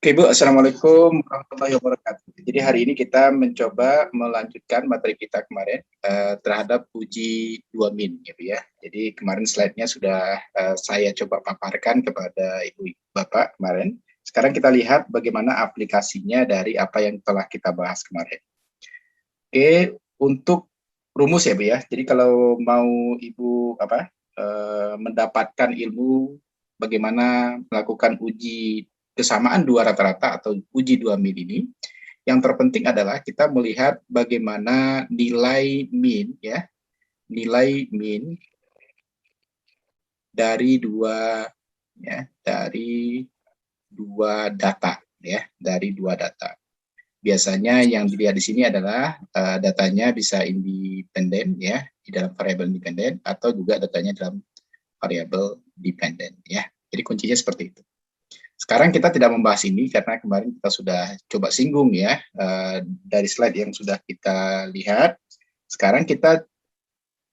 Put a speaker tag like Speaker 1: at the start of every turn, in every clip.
Speaker 1: Oke Bu, Assalamualaikum warahmatullahi wabarakatuh. Jadi hari ini kita mencoba melanjutkan materi kita kemarin terhadap uji 2 min gitu ya. Jadi kemarin slide-nya sudah saya coba paparkan kepada Ibu Bapak kemarin. Sekarang kita lihat bagaimana aplikasinya dari apa yang telah kita bahas kemarin. Oke, untuk rumus ya Bu ya. Jadi kalau mau Ibu mendapatkan ilmu bagaimana melakukan uji kesamaan dua rata-rata atau uji 2 min ini, yang terpenting adalah kita melihat bagaimana nilai min ya, nilai min dari dua data ya, dari dua data. Biasanya yang dilihat di sini adalah datanya bisa independen ya, di dalam variabel independen, atau juga datanya dalam variabel dependen ya. Jadi kuncinya seperti itu. Sekarang kita tidak membahas ini karena kemarin kita sudah coba singgung ya dari slide yang sudah kita lihat. Sekarang kita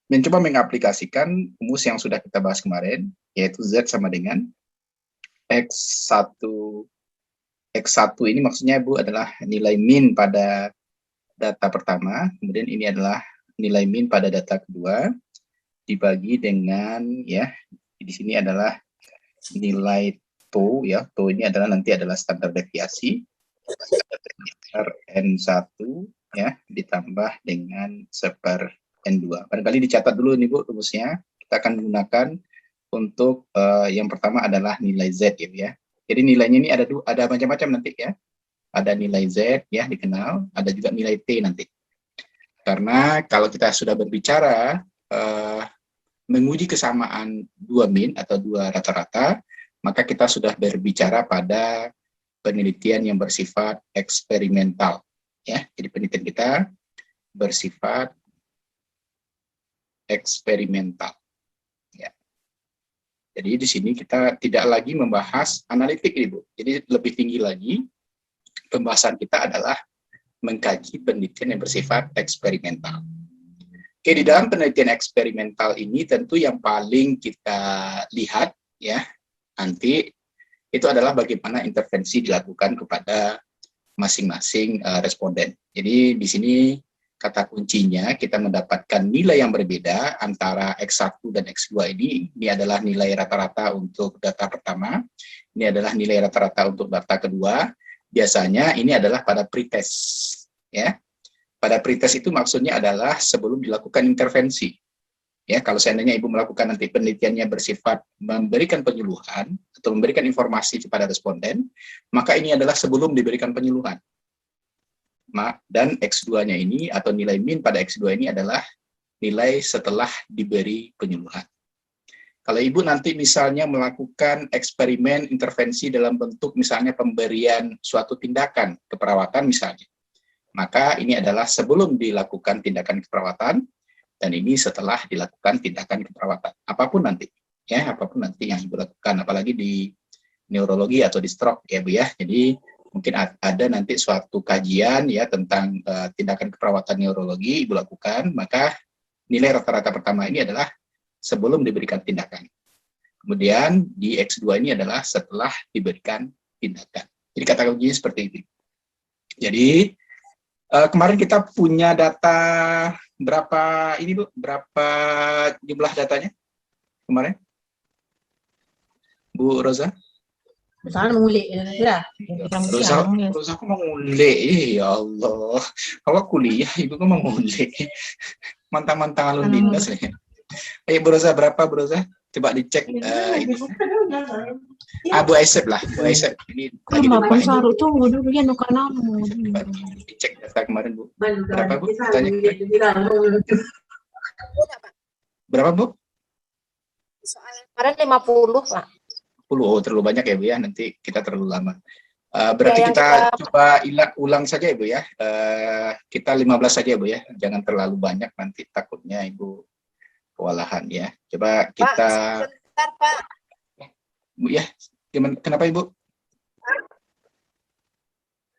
Speaker 1: mencoba mengaplikasikan rumus yang sudah kita bahas kemarin, yaitu Z sama dengan X1. X1 ini maksudnya Bu adalah nilai min pada data pertama, kemudian ini adalah nilai min pada data kedua, dibagi dengan ya, di sini adalah nilai tau ya, tau ini adalah nanti adalah standar deviasi N1 ya, ditambah dengan 1/N2. Barangkali dicatat dulu nih Bu rumusnya. Kita akan gunakan untuk yang pertama adalah nilai Z ya. Jadi nilainya ini ada macam-macam nanti ya. Ada nilai Z ya dikenal, ada juga nilai T nanti. Karena kalau kita sudah berbicara menguji kesamaan 2 min atau 2 rata-rata, maka kita sudah berbicara pada penelitian yang bersifat eksperimental ya. Jadi penelitian kita bersifat eksperimental ya. Jadi di sini kita tidak lagi membahas analitik Bu. Jadi lebih tinggi lagi pembahasan kita adalah mengkaji penelitian yang bersifat eksperimental. Oke, di dalam penelitian eksperimental ini tentu yang paling kita lihat ya nanti itu adalah bagaimana intervensi dilakukan kepada masing-masing responden. Jadi di sini kata kuncinya kita mendapatkan nilai yang berbeda antara X1 dan X2 ini. Ini adalah nilai rata-rata untuk data pertama, ini adalah nilai rata-rata untuk data kedua. Biasanya ini adalah pada pretest ya. Pada pretest itu maksudnya adalah sebelum dilakukan intervensi. Ya, kalau seandainya Ibu melakukan nanti penelitiannya bersifat memberikan penyuluhan atau memberikan informasi kepada responden, maka ini adalah sebelum diberikan penyuluhan. Dan X2-nya ini atau nilai min pada X2 ini adalah nilai setelah diberi penyuluhan. Kalau Ibu nanti misalnya melakukan eksperimen intervensi dalam bentuk misalnya pemberian suatu tindakan keperawatan misalnya, maka ini adalah sebelum dilakukan tindakan keperawatan, dan ini setelah dilakukan tindakan keperawatan. Apapun nanti, ya, apapun nanti yang Ibu lakukan, apalagi di neurologi atau di stroke, ya Bu ya. Jadi mungkin ada nanti suatu kajian ya tentang tindakan keperawatan neurologi Ibu lakukan, maka nilai rata-rata pertama ini adalah sebelum diberikan tindakan. Kemudian di X2 ini adalah setelah diberikan tindakan. Jadi kata kuncinya seperti itu. Jadi kemarin kita punya data berapa ini Bu? Berapa jumlah datanya kemarin? Bu Rosa?
Speaker 2: Soalnya mengulik ya.
Speaker 1: Rosa kok mau ngulik? Ya Allah. Kalau kuliah Ibu kok mau ngulik? Mantang-mantang alun dinas ya. Ayo Bu Rosa, berapa Bu Rosa? Coba dicek ini. Bu Aisep lah, Bu Aisep. Ini lagi lupa ini. Dicek data kemarin Bu. Berapa Bu? Tanya. Berapa Bu?
Speaker 2: Soal kemarin 50 Pak.
Speaker 1: 10, terlalu banyak ya Bu ya, nanti kita terlalu lama. Berarti kita coba ulang saja ya Bu ya. Kita 15 saja Bu ya, jangan terlalu banyak nanti takutnya Ibu kewalahan ya. Coba kita.
Speaker 2: Pak, sebentar Pak.
Speaker 1: Bu ya, gimana? Kenapa Ibu?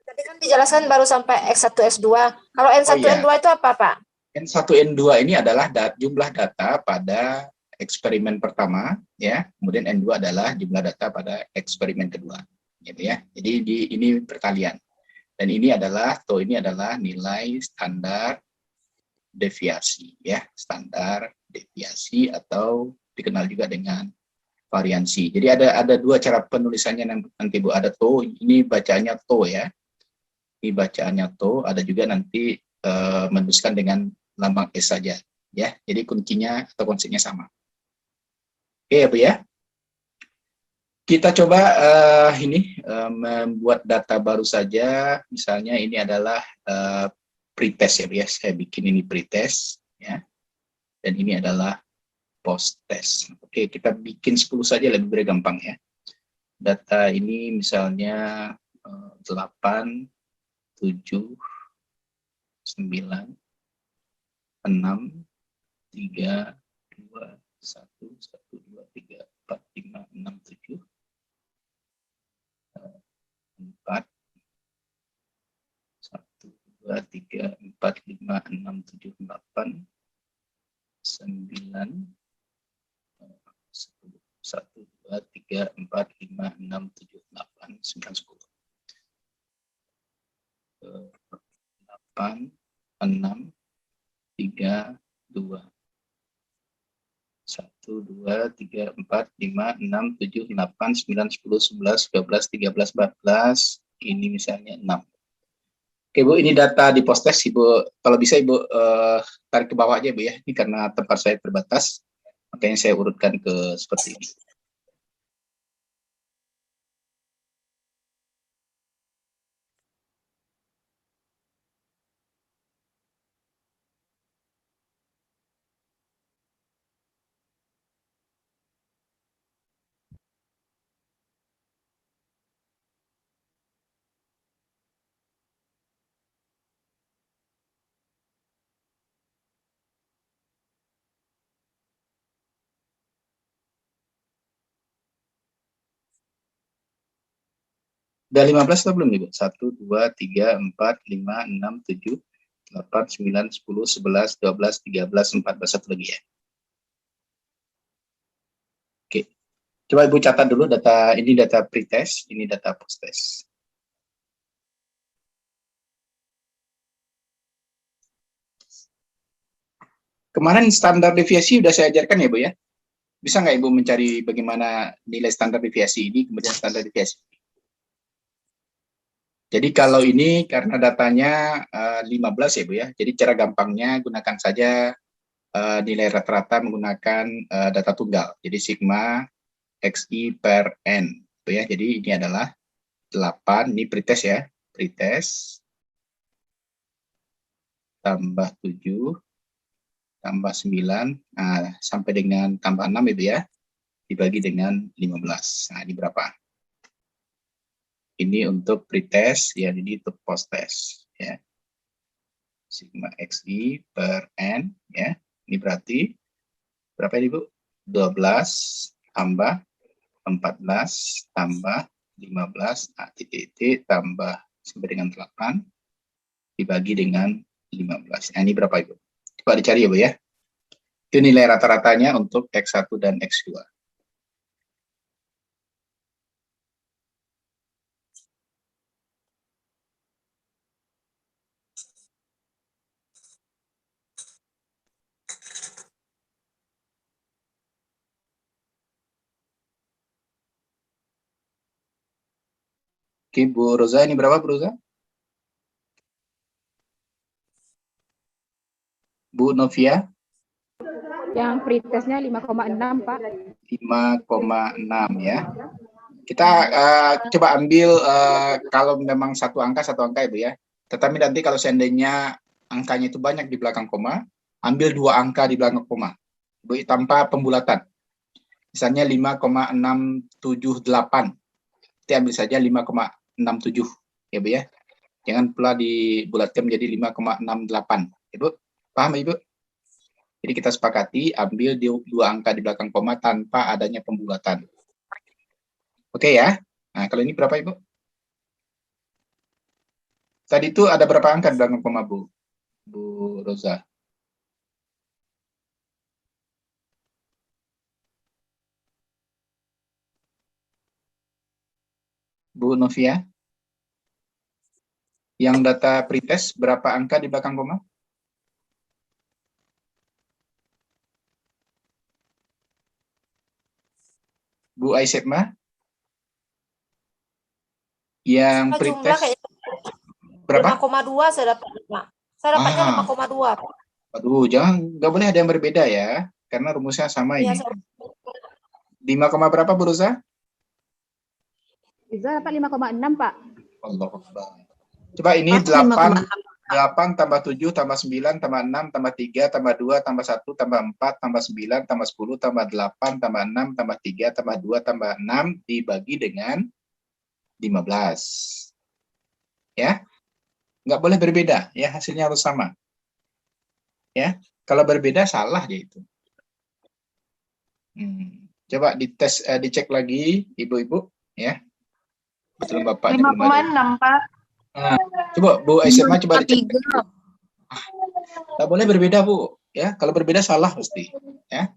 Speaker 2: Tadi kan dijelaskan baru sampai X1, X2. Kalau N1, N2 itu apa Pak?
Speaker 1: N1, N2 ini adalah jumlah data pada eksperimen pertama, ya. Kemudian N2 adalah jumlah data pada eksperimen kedua. gitu ya. Jadi ini pertalian. Dan ini adalah nilai standar deviasi ya, standar deviasi atau dikenal juga dengan variansi. Jadi ada dua cara penulisannya nanti Bu, ada to, ini bacaannya to ya. Ini bacaannya to, ada juga nanti menuliskan dengan lambang S saja ya. Jadi kuncinya atau konsepnya sama. Oke ya Bu ya. Kita coba membuat data baru saja. Misalnya ini adalah pretest ya Bu ya. Saya bikin ini pretest ya. Dan ini adalah post-test. Oke, kita bikin 10 saja lebih gampang ya. Data ini misalnya 8, 7, 9, 6, 3, 2, 1, 1, 2, 3, 4, 5, 6, 7, 4, 1, 2, 3, 4, 5, 6, 7, 8, 9, 1, 2, 3, 4, 5, 6, 7, 8, 9, 10. 8, 6, 3, 2, 1, 2, 3, 4, 5, 6, 7, 8, 9, 10, 11, 12, 13, 14, ini misalnya 6. Oke Bu, ini data di post-test Ibu, kalau bisa Ibu tarik ke bawah aja Bu ya, ini karena tempat saya terbatas, makanya saya urutkan ke seperti ini. Udah 15 atau belum Ibu? 1, 2, 3, 4, 5, 6, 7, 8, 9, 10, 11, 12, 13, 14, satu lagi ya. Oke, coba Ibu catat dulu data, ini data pretest, ini data post-test. Kemarin standar deviasi sudah saya ajarkan ya Bu ya. Bisa nggak Ibu mencari bagaimana nilai standar deviasi ini, kemudian standar deviasi? Jadi kalau ini karena datanya 15 ya Bu ya, jadi cara gampangnya gunakan saja nilai rata-rata menggunakan data tunggal. Jadi sigma XI per N. Bu ya. Jadi ini adalah 8, ini pretest ya, pretest tambah 7, tambah 9, nah, sampai dengan tambah 6 ya Bu ya, dibagi dengan 15. Nah ini berapa? Ini untuk pretest, ya ini untuk post-test. Ya. Sigma XI per N, ya. Ini berarti berapa ini Bu? 12 tambah 14 tambah 15, nah, titik-titik tambah sampai dengan 8 dibagi dengan 15. Nah ini berapa Ibu? Coba dicari ya Bu ya. Itu nilai rata-ratanya untuk X1 dan X2. Oke, Bu Roza, ini berapa Bu Roza? Bu Novia?
Speaker 3: Yang pretestnya 5,6 Pak.
Speaker 1: 5,6 ya. Kita coba ambil kalau memang satu angka Ibu ya. Tetapi nanti kalau seandainya angkanya itu banyak di belakang koma, ambil 2 angka di belakang koma. Ibu tanpa pembulatan. Misalnya 5,678. Kita ambil saja 5,67 ya Bu ya. Jangan pula dibulatkan menjadi 5,68. Ibu, paham Ibu? Jadi kita sepakati ambil 2 angka di belakang koma tanpa adanya pembulatan. Oke ya. Nah, kalau ini berapa Ibu? Tadi itu ada berapa angka di belakang koma Bu? Bu Roza. Bu Novia? Yang data pretest berapa angka di belakang koma? Bu Aisyah? Yang
Speaker 2: Jumlah
Speaker 1: pretest
Speaker 2: kayaknya
Speaker 1: berapa?
Speaker 2: 5,2 saya dapat, Pak. Saya dapatnya 5,2, Pak.
Speaker 1: Aduh, nggak boleh ada yang berbeda ya, karena rumusnya sama
Speaker 2: Iya,
Speaker 1: ini. 5, berapa Bu Rosa?
Speaker 3: Riza dapat 5,6 Pak.
Speaker 1: Allah Akbar. Coba ini 8 tambah 7 tambah 9 tambah 6 tambah 3 tambah 2 tambah 1 tambah 4 tambah 9 tambah 10 tambah 8 tambah 6 tambah 3 tambah 2 tambah 6 dibagi dengan 15. Ya, nggak boleh berbeda ya, hasilnya harus sama. Ya, kalau berbeda salah dia itu. Coba dites, dicek lagi ibu-ibu ya. Betul Bapak.
Speaker 4: 5,6 Pak.
Speaker 1: Nah, coba Bu SMA coba dicek. Nggak boleh berbeda Bu ya, kalau berbeda salah pasti ya.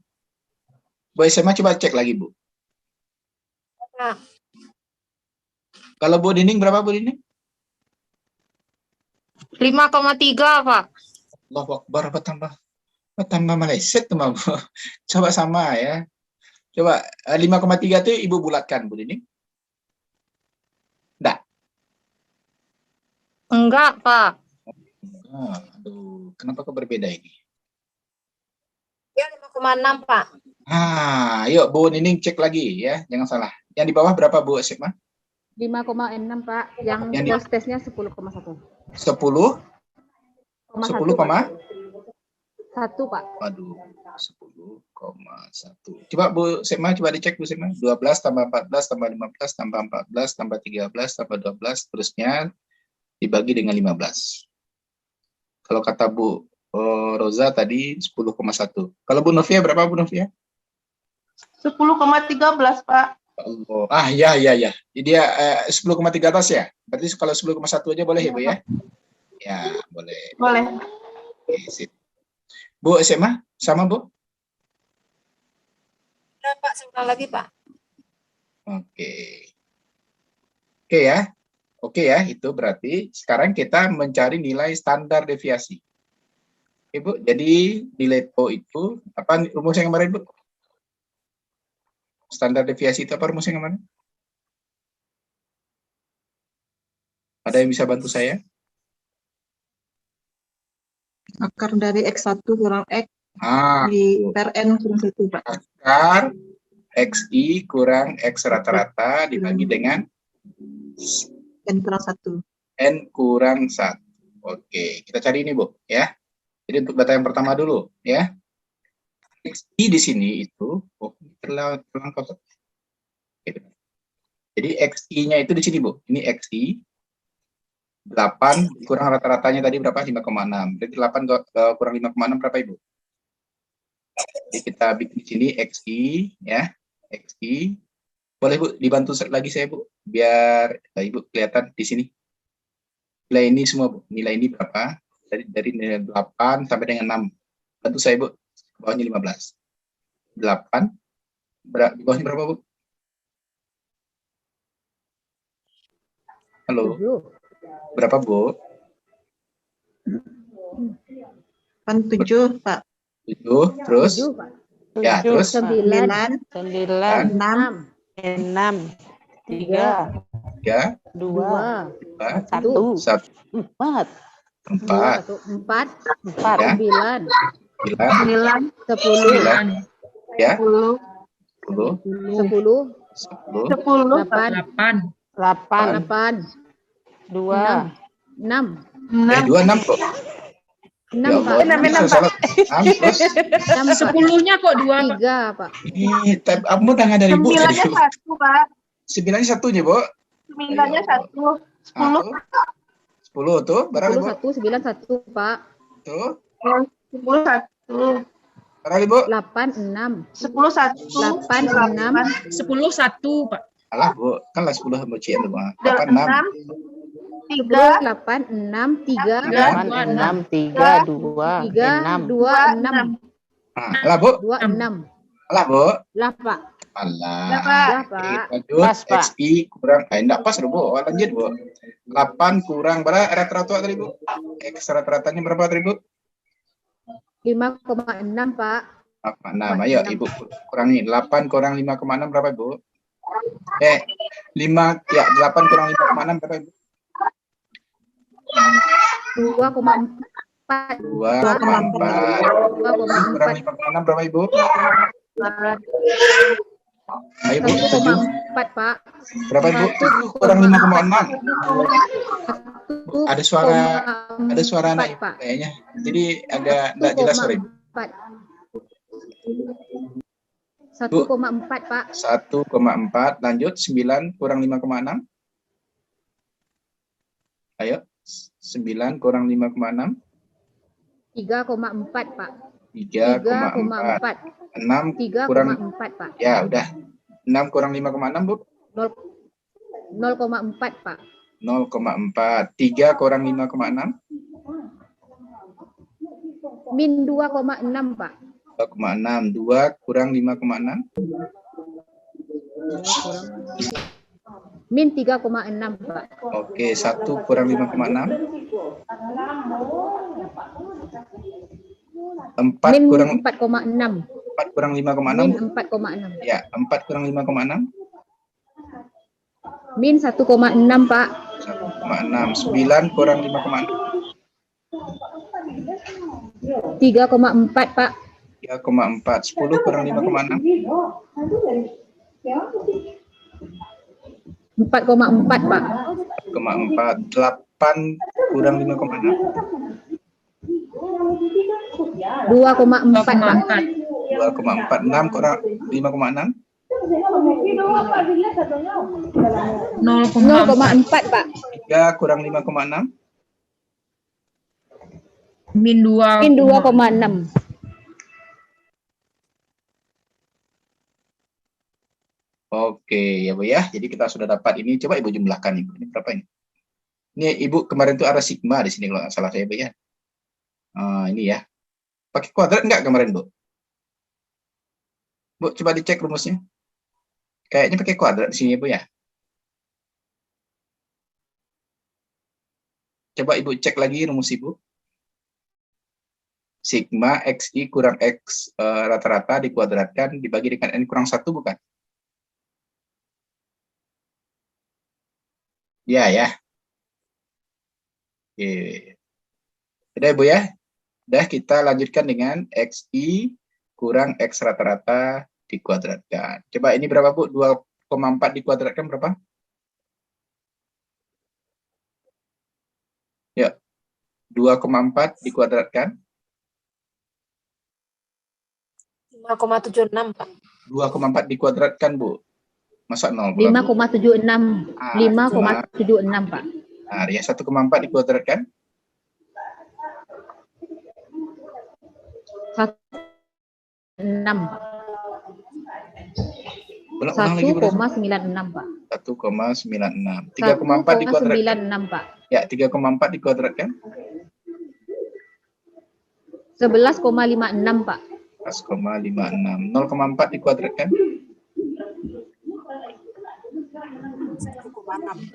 Speaker 1: Bu SMA coba cek lagi Bu.
Speaker 2: Nah.
Speaker 1: Kalau Bu Dining berapa Bu Dining?
Speaker 4: 5,3 Pak.
Speaker 1: Allahu Akbar, apa tambah meleset tuh Bu. Coba sama ya. Coba 5,3 itu Ibu bulatkan Bu Dining. Enggak.
Speaker 4: Enggak, Pak.
Speaker 1: Aduh, kenapa kok berbeda ini?
Speaker 2: Ya 5,6, Pak.
Speaker 1: Yuk Bu Nining cek lagi ya, jangan salah. Yang di bawah berapa Bu SMA?
Speaker 3: 5,6 Pak. Yang post testnya 10,1.
Speaker 1: 10? 10,
Speaker 3: 1 Pak.
Speaker 1: Waduh, 10,1. Coba Bu Sema, coba dicek Bu Sema. 12 tambah 14 tambah 15 tambah 14 tambah 13 tambah 12 terusnya dibagi dengan 15. Kalau kata Bu Roza tadi 10,1. Kalau Bu Novia berapa Bu Novia?
Speaker 4: 10,13 Pak.
Speaker 1: Oh, ya. Dia 10,13 ya. Berarti kalau 10,1 aja boleh ya Bu ya? Ya, boleh.
Speaker 4: Boleh.
Speaker 1: Oke, sip. Bu SMA, sama Bu?
Speaker 2: Ya, Pak, sebentar lagi, Pak.
Speaker 1: Oke. Oke ya, itu berarti sekarang kita mencari nilai standar deviasi. Oke, Bu, jadi nilai TO itu, apa rumus yang kemarin, Bu? Standar deviasi itu apa rumus yang kemarin? Ada yang bisa bantu saya?
Speaker 5: Akar dari X1 kurang X di per N kurang 1, Pak.
Speaker 1: Akar XI kurang X rata-rata dibagi dengan
Speaker 5: N kurang 1.
Speaker 1: N kurang 1. Oke, kita cari ini, Bu, ya. Jadi untuk data yang pertama dulu, ya. XI di sini itu, terlalu kotor. Jadi XI-nya itu di sini, Bu. Ini XI. 8 kurang rata-ratanya tadi berapa? 5,6. Berarti 8 kurang 5,6 berapa, Ibu? Jadi kita bikin di sini XI, ya. XI. Boleh, Bu, dibantu lagi saya, Bu, biar Ibu kelihatan di sini. Nilai ini semua, Bu. Nilai ini berapa? Dari nilai 8 sampai dengan 6. Bantu saya, Bu. Bawahnya 15. 8. Di bawahnya berapa, Bu? Halo.
Speaker 3: 7.
Speaker 1: Berapa, Bu?
Speaker 5: 7, Pak.
Speaker 1: 7, terus?
Speaker 3: 7, Pak.
Speaker 1: Ya, terus?
Speaker 3: 9.
Speaker 4: 9,
Speaker 3: 6.
Speaker 4: 6, 3, 2, 1,
Speaker 3: 4.
Speaker 1: 4.
Speaker 3: 9.
Speaker 1: 9.
Speaker 3: 10.
Speaker 1: Ya.
Speaker 4: 10,
Speaker 3: 10.
Speaker 4: 10,
Speaker 3: 8.
Speaker 4: 8, 2,
Speaker 3: 6.
Speaker 1: 2, 6 kok.
Speaker 3: 6,
Speaker 1: Ya
Speaker 3: Pak.
Speaker 1: Allah, bisa salah. 6 terus?
Speaker 3: 10-nya kok 2, 3, Pak.
Speaker 1: Ini kamu tangan dari Bu.
Speaker 4: 9-nya 1, Pak.
Speaker 1: 9-nya 1-nya, Bu.
Speaker 4: 9-nya 1. 10.
Speaker 1: 10 tuh, berapa, Bu?
Speaker 3: 10, 1, 9, 1, Pak.
Speaker 1: Tuh.
Speaker 4: 10, 1.
Speaker 1: Berapa, Bu?
Speaker 3: 8, 6.
Speaker 4: 10, 1.
Speaker 3: 8, 6.
Speaker 6: 10, 1, Pak.
Speaker 1: Alah, Bu. Kan lah 10 sama Cien, Bu. 8, 6.
Speaker 4: 3,
Speaker 3: 8, 6, 3.
Speaker 4: 8, 6, 3, 2,
Speaker 3: 3,
Speaker 4: 6.
Speaker 3: 2, 6.
Speaker 1: Alah, Bu.
Speaker 3: 2, 6.
Speaker 1: Alah, Bu.
Speaker 3: Lah, Pak.
Speaker 1: Alah.
Speaker 4: Ya, Pak.
Speaker 3: Ya, Pak.
Speaker 1: Lanjut,
Speaker 4: Pas, Pak.
Speaker 1: XI kurang, enggak pas, Bu. Lanjut, Bu. 8 kurang berapa rata-rata tadi, Bu? X rata-ratanya berapa tadi, Bu?
Speaker 3: 5,6, Pak.
Speaker 1: 5,6. Ayo, Ibu kurangi. 8 kurang 5,6 berapa, Bu? 5, ya, 8 kurang 5,6 berapa, Ibu?
Speaker 3: 2,4.
Speaker 1: 2,4.
Speaker 3: 2,4.
Speaker 1: Kurang 5,6 berapa, Ibu? Ayo, Bu, 7.
Speaker 3: 1,4, Pak.
Speaker 1: Berapa, Ibu? 7 kurang 5,6. Ada suara anak, Ibu,
Speaker 3: Pak.
Speaker 1: kayaknya. Jadi agak enggak jelas suara Ibu.
Speaker 3: 1,4, Pak.
Speaker 1: 1,4. Lanjut, 9 kurang 5,6. Ayo, 9 kurang 5,6.
Speaker 3: 3,4, Pak.
Speaker 1: 3,4. 6 kurang
Speaker 3: 3,4, Pak.
Speaker 1: ya udah. 6 kurang 5,6, Bu.
Speaker 3: 0,4, Pak.
Speaker 1: 0,4. 3 kurang 5,6.
Speaker 3: Min 2,6, Pak.
Speaker 1: 2,6. 2 kurang 5,6.
Speaker 3: Min 3,6, Pak.
Speaker 1: Oke, 1 kurang 5,6. 4
Speaker 3: Min
Speaker 1: kurang
Speaker 3: 4,6.
Speaker 1: 4 kurang 5,6.
Speaker 3: Min 4,6.
Speaker 1: Ya, 4 kurang 5,6.
Speaker 3: Min 1,6, Pak.
Speaker 1: 1,6. 9 kurang 5,6.
Speaker 3: 3,4, Pak.
Speaker 1: 3,4. 10 kurang 5,6.
Speaker 3: 4,4, Pak.
Speaker 1: 4,4. 8 kurang 5,6.
Speaker 3: 2,4, Pak.
Speaker 1: 2,4. 6 kurang 5,6.
Speaker 3: 0,4, Pak.
Speaker 1: 3 kurang 5,6.
Speaker 6: Min 2.
Speaker 3: Min 2,6.
Speaker 1: Oke, ya Bu ya. Jadi kita sudah dapat ini. Coba Ibu jumlahkan, Ibu. Ini berapa ini? Ini Ibu kemarin tuh ada sigma di sini kalau nggak salah saya, Bu ya. Ini ya. Pakai kuadrat nggak kemarin, Bu? Bu, coba dicek rumusnya. Kayaknya pakai kuadrat di sini, Bu ya. Coba Ibu cek lagi rumus Ibu. Sigma XI kurang X rata-rata dikuadratkan dibagi dengan N kurang 1, bukan? Ya, ya. Oke. Udah, Ibu ya. Udah, kita lanjutkan dengan XI kurang X rata-rata dikuadratkan. Coba ini berapa, Bu? 2,4 dikuadratkan berapa? Ya. 2,4 dikuadratkan.
Speaker 2: 5,76, Pak.
Speaker 1: 2,4 dikuadratkan, Bu. Masa 0?
Speaker 3: 5,76. 5,76, Pak.
Speaker 1: Nah, ya 1,4 dikuadratkan.
Speaker 3: 6, Pak.
Speaker 1: Ulang lagi, Bu.
Speaker 3: 1,96, Pak.
Speaker 1: 1,96. 3,4 dikuadratkan.
Speaker 3: 1,96, Pak.
Speaker 1: Ya, 3,4 dikuadratkan.
Speaker 3: 11,56, Pak.
Speaker 1: 11,56. 0,4 dikuadratkan.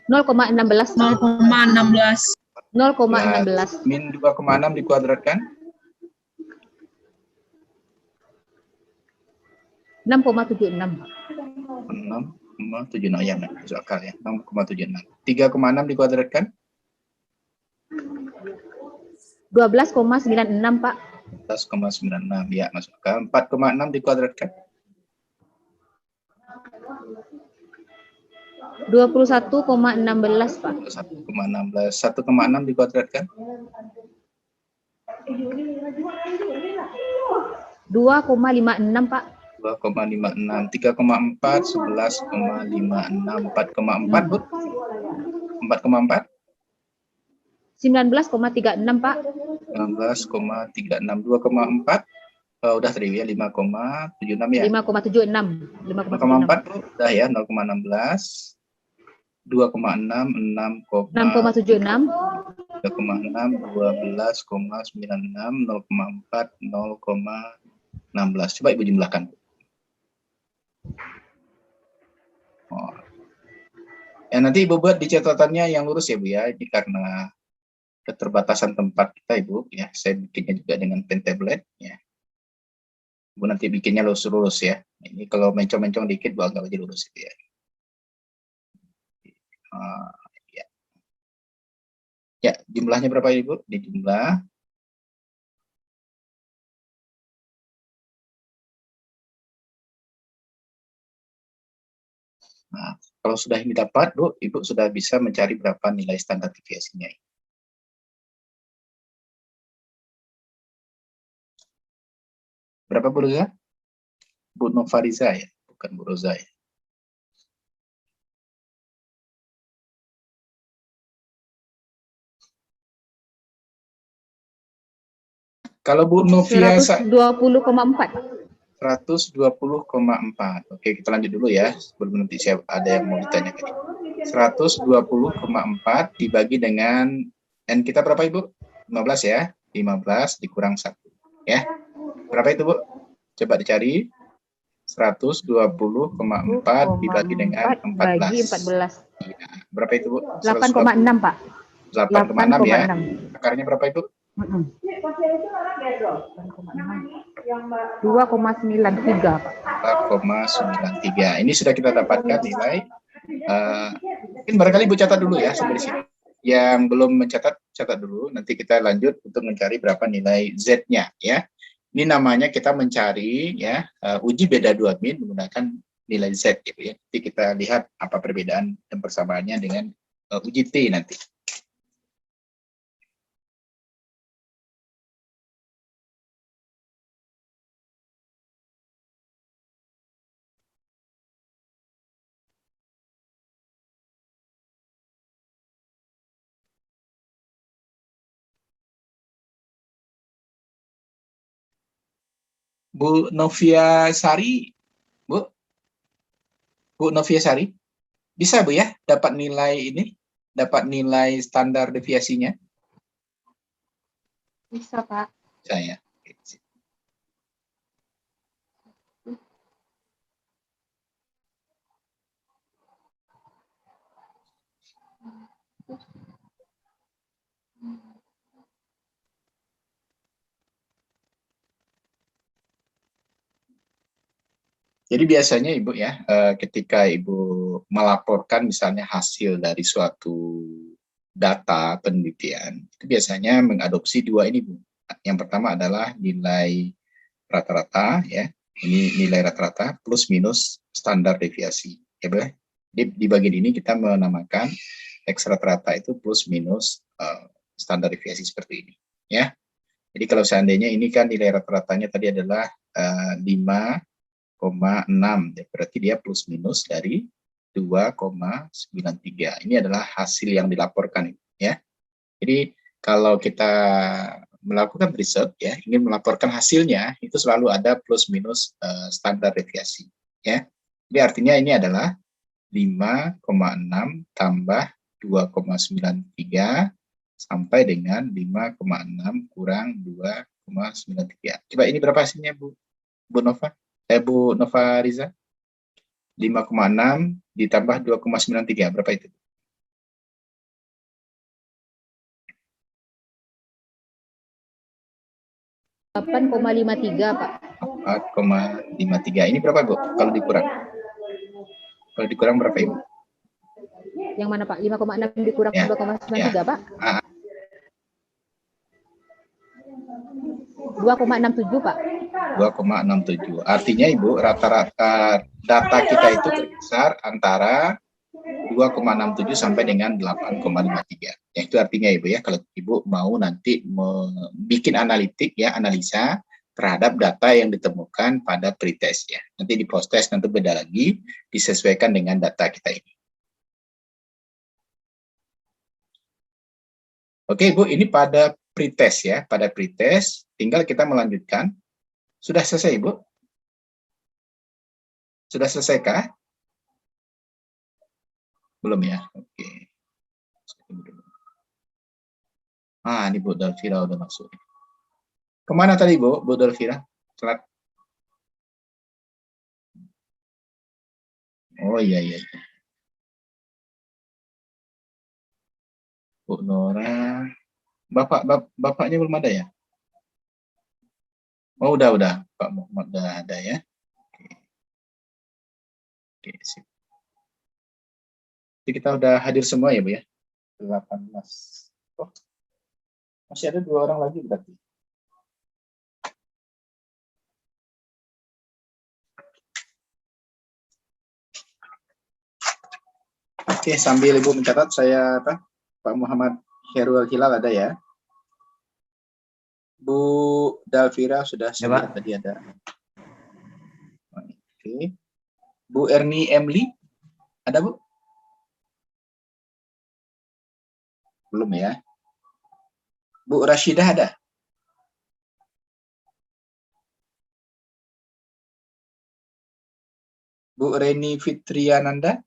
Speaker 3: 0,16, Pak.
Speaker 6: 0,16.
Speaker 3: 0,16.
Speaker 1: Min 2,6 dikuadratkan.
Speaker 3: 6,76, Pak.
Speaker 1: 6,76 ya, nggak masuk akal ya. 6,76. 3,6 dikuadratkan.
Speaker 3: 12,96, Pak.
Speaker 1: 11,96 ya, masuk akal. 4,6 dikuadratkan.
Speaker 3: 21,16, Pak.
Speaker 1: 1,16. 1,6 dikuadratkan.
Speaker 3: 2,56, Pak.
Speaker 1: 2,56. 3,4. 11,56. 4,4, Bu. 4,4.
Speaker 3: 19,36, Pak.
Speaker 1: 19,36. 2,4. Udah tadi ya, 5,76 ya.
Speaker 3: 5,76.
Speaker 1: 5,4, Bu. Udah ya, 0,16. 2,6,
Speaker 3: 6,76.
Speaker 1: 3,6, 12,96, 0,4, 0,16. Coba Ibu jumlahkan. Oh. Ya, nanti Ibu buat di catatannya yang lurus ya Bu ya. Ini karena keterbatasan tempat kita Ibu ya. Saya bikinnya juga dengan pen tablet ya. Ibu nanti bikinnya lurus-lurus ya. Ini kalau mencong-mencong dikit Bu anggap aja lurus itu ya. Ya. Ya, jumlahnya berapa Ibu? Di jumlah. Nah, kalau sudah ini dapat, Bu, Ibu sudah bisa mencari berapa nilai standar deviasinya. Berapa Bu Roza? Bu Novariza ya, bukan Bu Roza ya. Kalau Bu Novia
Speaker 3: 120,4.
Speaker 1: 120,4. Oke, kita lanjut dulu ya. Sebelum nanti siapa ada yang mau ditanyakan. 120,4 dibagi dengan N kita berapa Ibu? 15 ya. 15 dikurang 1. Ya. Berapa itu Bu? Coba dicari. 120,4 dibagi dengan 14.
Speaker 3: Bagi 14.
Speaker 1: Ya. Berapa itu Bu?
Speaker 3: 8,6 Pak.
Speaker 1: 8,6 ya. Akarnya berapa Ibu?
Speaker 3: 2,93 Pak.
Speaker 1: 2,93. Ini sudah kita dapatkan nilai. Mungkin barangkali Ibu catat dulu ya sampai di sini. Yang belum mencatat, catat dulu. Nanti kita lanjut untuk mencari berapa nilai Z-nya ya. Ini namanya kita mencari ya uji beda 2 min menggunakan nilai Z gitu ya. Nanti kita lihat apa perbedaan dan persamaannya dengan uji T nanti. Bu Novia Sari, Bu Novia Sari, bisa Bu ya dapat nilai ini, dapat nilai standar deviasinya?
Speaker 3: Bisa Pak.
Speaker 1: Saya. Jadi biasanya Ibu ya, ketika Ibu melaporkan misalnya hasil dari suatu data penelitian, itu biasanya mengadopsi 2 ini Bu. Yang pertama adalah nilai rata-rata ya, ini nilai rata-rata plus minus standar deviasi. Ya Bu. Di bagian ini kita menamakan X rata-rata itu plus minus standar deviasi seperti ini. Ya. Jadi kalau seandainya ini kan nilai rata-ratanya tadi adalah 5,6, ya, berarti dia plus minus dari 2,93. Ini adalah hasil yang dilaporkan ya. Jadi kalau kita melakukan riset ya, ingin melaporkan hasilnya itu selalu ada plus minus standar deviasi ya. Jadi artinya ini adalah 5,6 tambah 2,93 sampai dengan 5,6 kurang 2,93. Coba ini berapa hasilnya Bu Nova? Bu Nova Riza, 5,6 ditambah 2,93 berapa itu?
Speaker 3: $8,53 Pak.
Speaker 1: 4,53. Ini berapa Bu? Kalau dikurang? Kalau dikurang berapa Ibu?
Speaker 3: Yang mana Pak? 5,6 dikurang
Speaker 1: Ya,
Speaker 3: 2,93
Speaker 1: ya.
Speaker 3: Pak? 2,67 Pak.
Speaker 1: 2,67. Artinya Ibu, rata-rata data kita itu berkisar antara 2,67 sampai dengan 8,53. Ya, itu artinya Ibu ya, kalau Ibu mau nanti bikin analitik ya, analisa terhadap data yang ditemukan pada pretest ya. Nanti di post-test nanti beda lagi, disesuaikan dengan data kita ini. Oke Ibu, ini pada pretest ya, pada pretest tinggal kita melanjutkan. Sudah selesai Ibu? Sudah selesaikah? Belum ya? Oke. Ini Bu Delvira udah masuk. Kemana tadi Bu Delvira? Telat. Oh iya, iya. Bu Nora. Bapaknya belum ada ya? Oh, udah. Pak Muhammad udah ada ya. Oke, sip. Jadi kita udah hadir semua ya, Bu ya? 18. Oh, masih ada 2 orang lagi berarti. Oke, sambil Ibu mencatat, saya Pak Muhammad Khairul Hilal ada ya. Bu Dalvira sudah saya lihat tadi ada. Oke. Bu Erni Emily ada, Bu? Belum ya. Bu Rashidah ada? Bu Reni Fitriananda?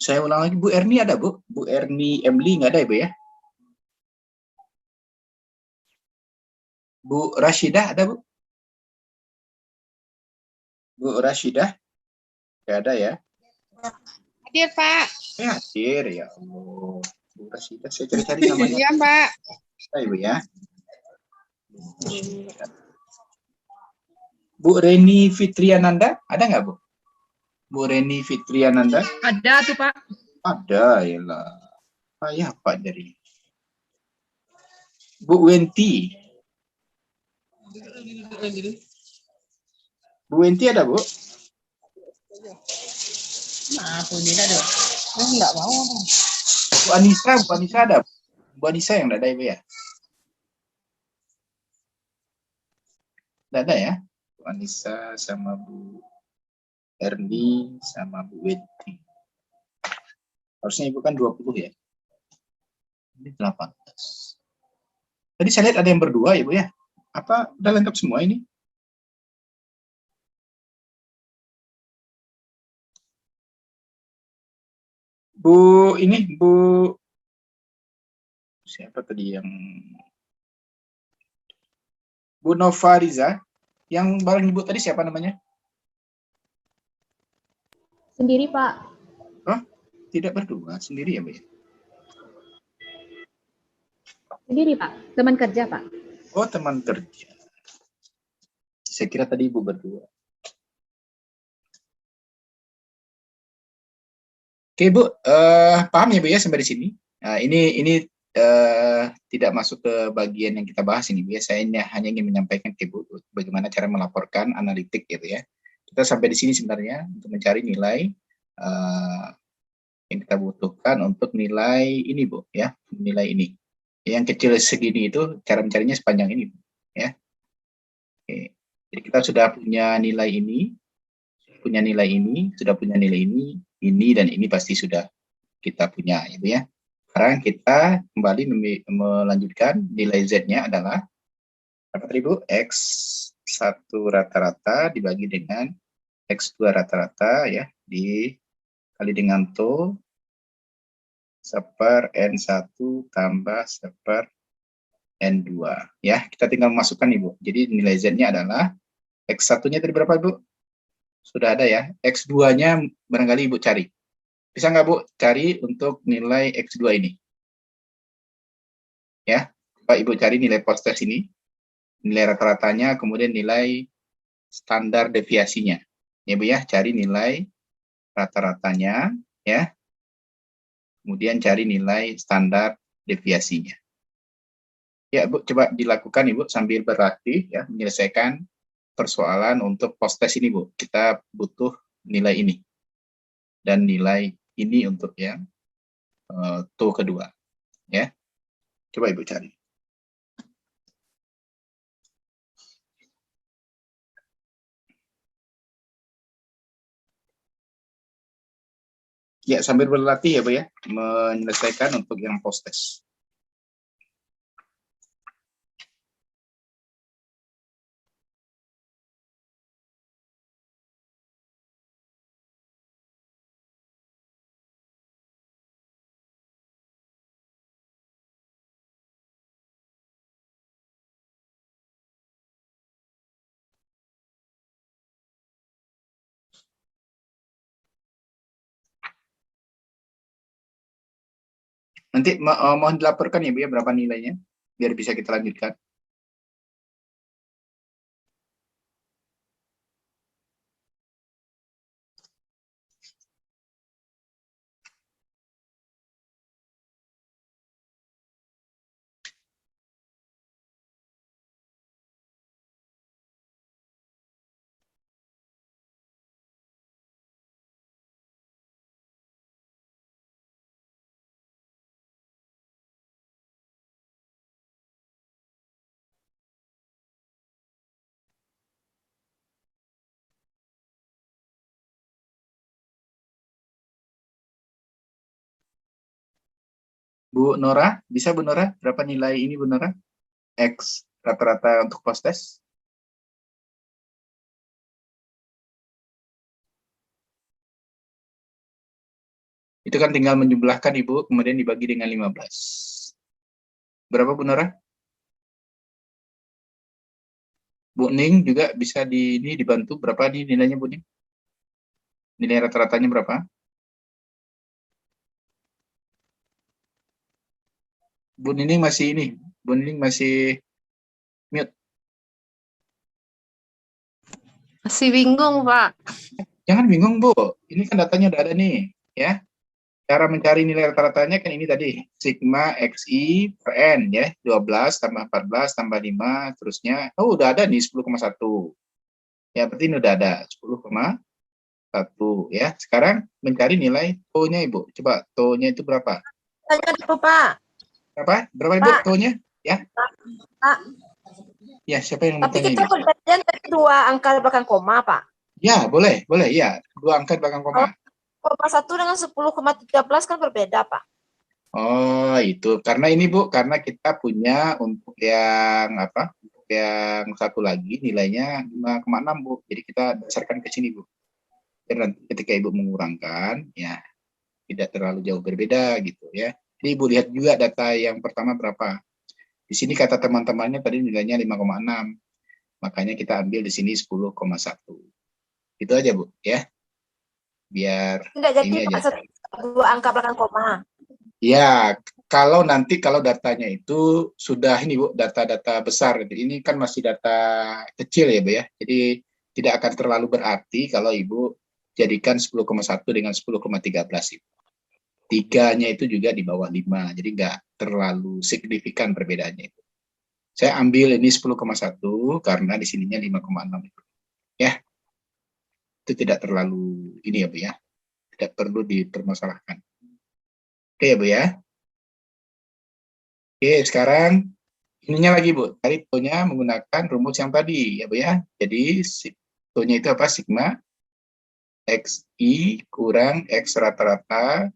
Speaker 1: Saya ulang lagi, Bu Erni ada, Bu? Bu Erni Emily nggak ada ya, Bu ya? Bu Rashidah ada, Bu? Bu Rashidah? Nggak ada ya?
Speaker 7: Hadir, Pak.
Speaker 1: Hadir, ya Allah. Bu Rashidah, saya cari-cari namanya.
Speaker 7: Iya, Pak.
Speaker 1: Saya, Bu ya. Bu Reni Fitriananda, ada nggak, Bu? Bu Reni Fitriananda?
Speaker 6: Ada tuh, Pak.
Speaker 1: Ada, ya lah. Saya Pak dari. Bu Wenti. Bu Wenti ada, Bu?
Speaker 7: Nah, aku tidak ada. Enggak mau.
Speaker 1: Bu Anissa ada. Bu Anissa yang ada, Ibu ya? Tidak ada ya? Bu Anissa sama Bu Erni sama Bu Wenti. Harusnya Ibu kan 20 ya? Ini 18. Tadi saya lihat ada yang berdua, Ibu ya? Apa udah lengkap semua ini? Bu siapa tadi yang Bu Nova Riza, yang bareng Ibu tadi siapa namanya?
Speaker 3: Sendiri, Pak.
Speaker 1: Oh, tidak berdua, sendiri ya, Bu ya?
Speaker 3: Sendiri, Pak. Teman kerja, Pak.
Speaker 1: Oh, teman kerja. Saya kira tadi Ibu berdua. Oke, Bu, paham ya, Bu ya, sampai di sini. Nah, ini tidak masuk ke bagian yang kita bahas ini, Bu ya. Saya hanya ingin menyampaikan ke Ibu bagaimana cara melaporkan analitik gitu ya. Kita sampai di sini sebenarnya untuk mencari nilai yang kita butuhkan untuk nilai ini, Bu ya, nilai ini. Yang kecil segini itu cara mencarinya sepanjang ini, Bu ya. Oke. Jadi kita sudah punya nilai ini, sudah punya nilai ini dan ini pasti sudah kita punya, Ibu ya. Sekarang kita kembali melanjutkan nilai Z-nya adalah apa tadi, Bu? X1 rata-rata dibagi dengan X2 rata-rata ya, dikali dengan TO seper N1 tambah seper N2 ya. Kita tinggal masukkan, Ibu. Jadi nilai Z-nya adalah X1-nya tadi berapa, Bu? Sudah ada ya. X2-nya barangkali Ibu cari. Bisa nggak, Bu, cari untuk nilai X2 ini? Ya, Pak Ibu cari nilai post-test ini, nilai rata-ratanya, kemudian nilai standar deviasinya. Ya, Bu ya, cari nilai rata-ratanya, ya. Kemudian cari nilai standar deviasinya. Ya, Bu, coba dilakukan, Ibu, sambil berlatih, ya, menyelesaikan persoalan untuk post-test ini, Bu. Kita butuh nilai ini. Dan nilai ini untuk yang TO kedua. Ya. Coba Ibu cari. Ya, sambil berlatih ya, Bu, ya, menyelesaikan untuk yang post-test. Nanti mohon dilaporkan ya, Bu, ya, berapa nilainya, biar bisa kita lanjutkan. Bu Nora, bisa Bu Nora? Berapa nilai ini Bu Nora? X rata-rata untuk post-test? Itu kan tinggal menjumlahkan Ibu, kemudian dibagi dengan 15. Berapa Bu Nora? Bu Ning juga bisa ini dibantu, berapa nih nilainya Bu Ning? Nilai rata-ratanya berapa? Bu Nining masih ini, Bu Nining masih mute.
Speaker 4: Masih bingung, Pak.
Speaker 1: Jangan bingung, Bu. Ini kan datanya udah ada nih, ya. Cara mencari nilai rata-ratanya kan ini tadi, sigma XI per N, ya. 12 tambah 14 tambah 5, terusnya. Oh, udah ada nih 10,1. Ya, berarti ini udah ada 10,1, ya. Sekarang mencari nilai TO-nya, Ibu. Coba TO-nya itu berapa?
Speaker 2: Tanya dulu, Pak.
Speaker 1: Berapa? Berapa, Ibu,
Speaker 2: Pak.
Speaker 1: TO-nya? Ya.
Speaker 2: Pak.
Speaker 1: Ya, siapa yang
Speaker 2: Tapi
Speaker 1: bertanya
Speaker 2: kita
Speaker 1: ini?
Speaker 2: perjanjian tadi 2 angka belakang koma, Pak.
Speaker 1: Ya, boleh, ya. 2 angka belakang koma.
Speaker 2: Koma 1 dengan 10,13 kan berbeda, Pak.
Speaker 1: Oh, itu. Karena ini, Bu, karena kita punya untuk yang apa? Untuk yang satu lagi nilainya 5,6, Bu. Jadi kita dasarkan ke sini, Bu. Dan nanti ketika Ibu mengurangkan, ya tidak terlalu jauh berbeda gitu ya. Jadi Ibu lihat juga data yang pertama berapa. Di sini kata teman-temannya tadi nilainya 5,6. Makanya kita ambil di sini 10,1. Itu aja, Bu, ya. Biar
Speaker 2: Tidak jadi,
Speaker 1: ini
Speaker 2: Pak,
Speaker 1: aja.
Speaker 2: 2 angka belakang koma.
Speaker 1: Ya, kalau datanya itu sudah ini, Bu, data-data besar. Ini kan masih data kecil ya, Bu, ya. Jadi tidak akan terlalu berarti kalau Ibu jadikan 10,1 dengan 10,13 itu. Tiganya itu juga di bawah 5, jadi nggak terlalu signifikan perbedaannya itu. Saya ambil ini 10,1 karena di sininya 5,6 itu. Ya, itu tidak terlalu ini ya, Bu, ya. Tidak perlu dipermasalahkan. Oke ya, Bu, ya. Oke, sekarang ininya lagi, Bu. Cari TO-nya menggunakan rumus yang tadi ya, Bu, ya. Jadi TO-nya itu apa? Sigma XI kurang X rata-rata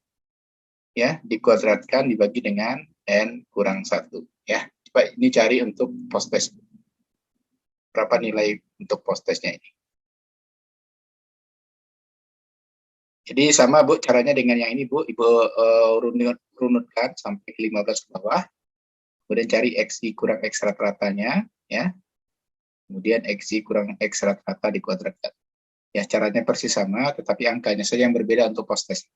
Speaker 1: ya dikuadratkan dibagi dengan N kurang 1 ya. Coba ini cari untuk post test. Berapa nilai untuk post testnya ini? Jadi sama, Bu, caranya dengan yang ini, Bu. Ibu runutkan sampai ke 15 ke bawah. Kemudian cari XI kurang X rata-ratanya ya. Kemudian XI kurang X rata-rata dikuadratkan. Ya, caranya persis sama, tetapi angkanya saja yang berbeda untuk post test.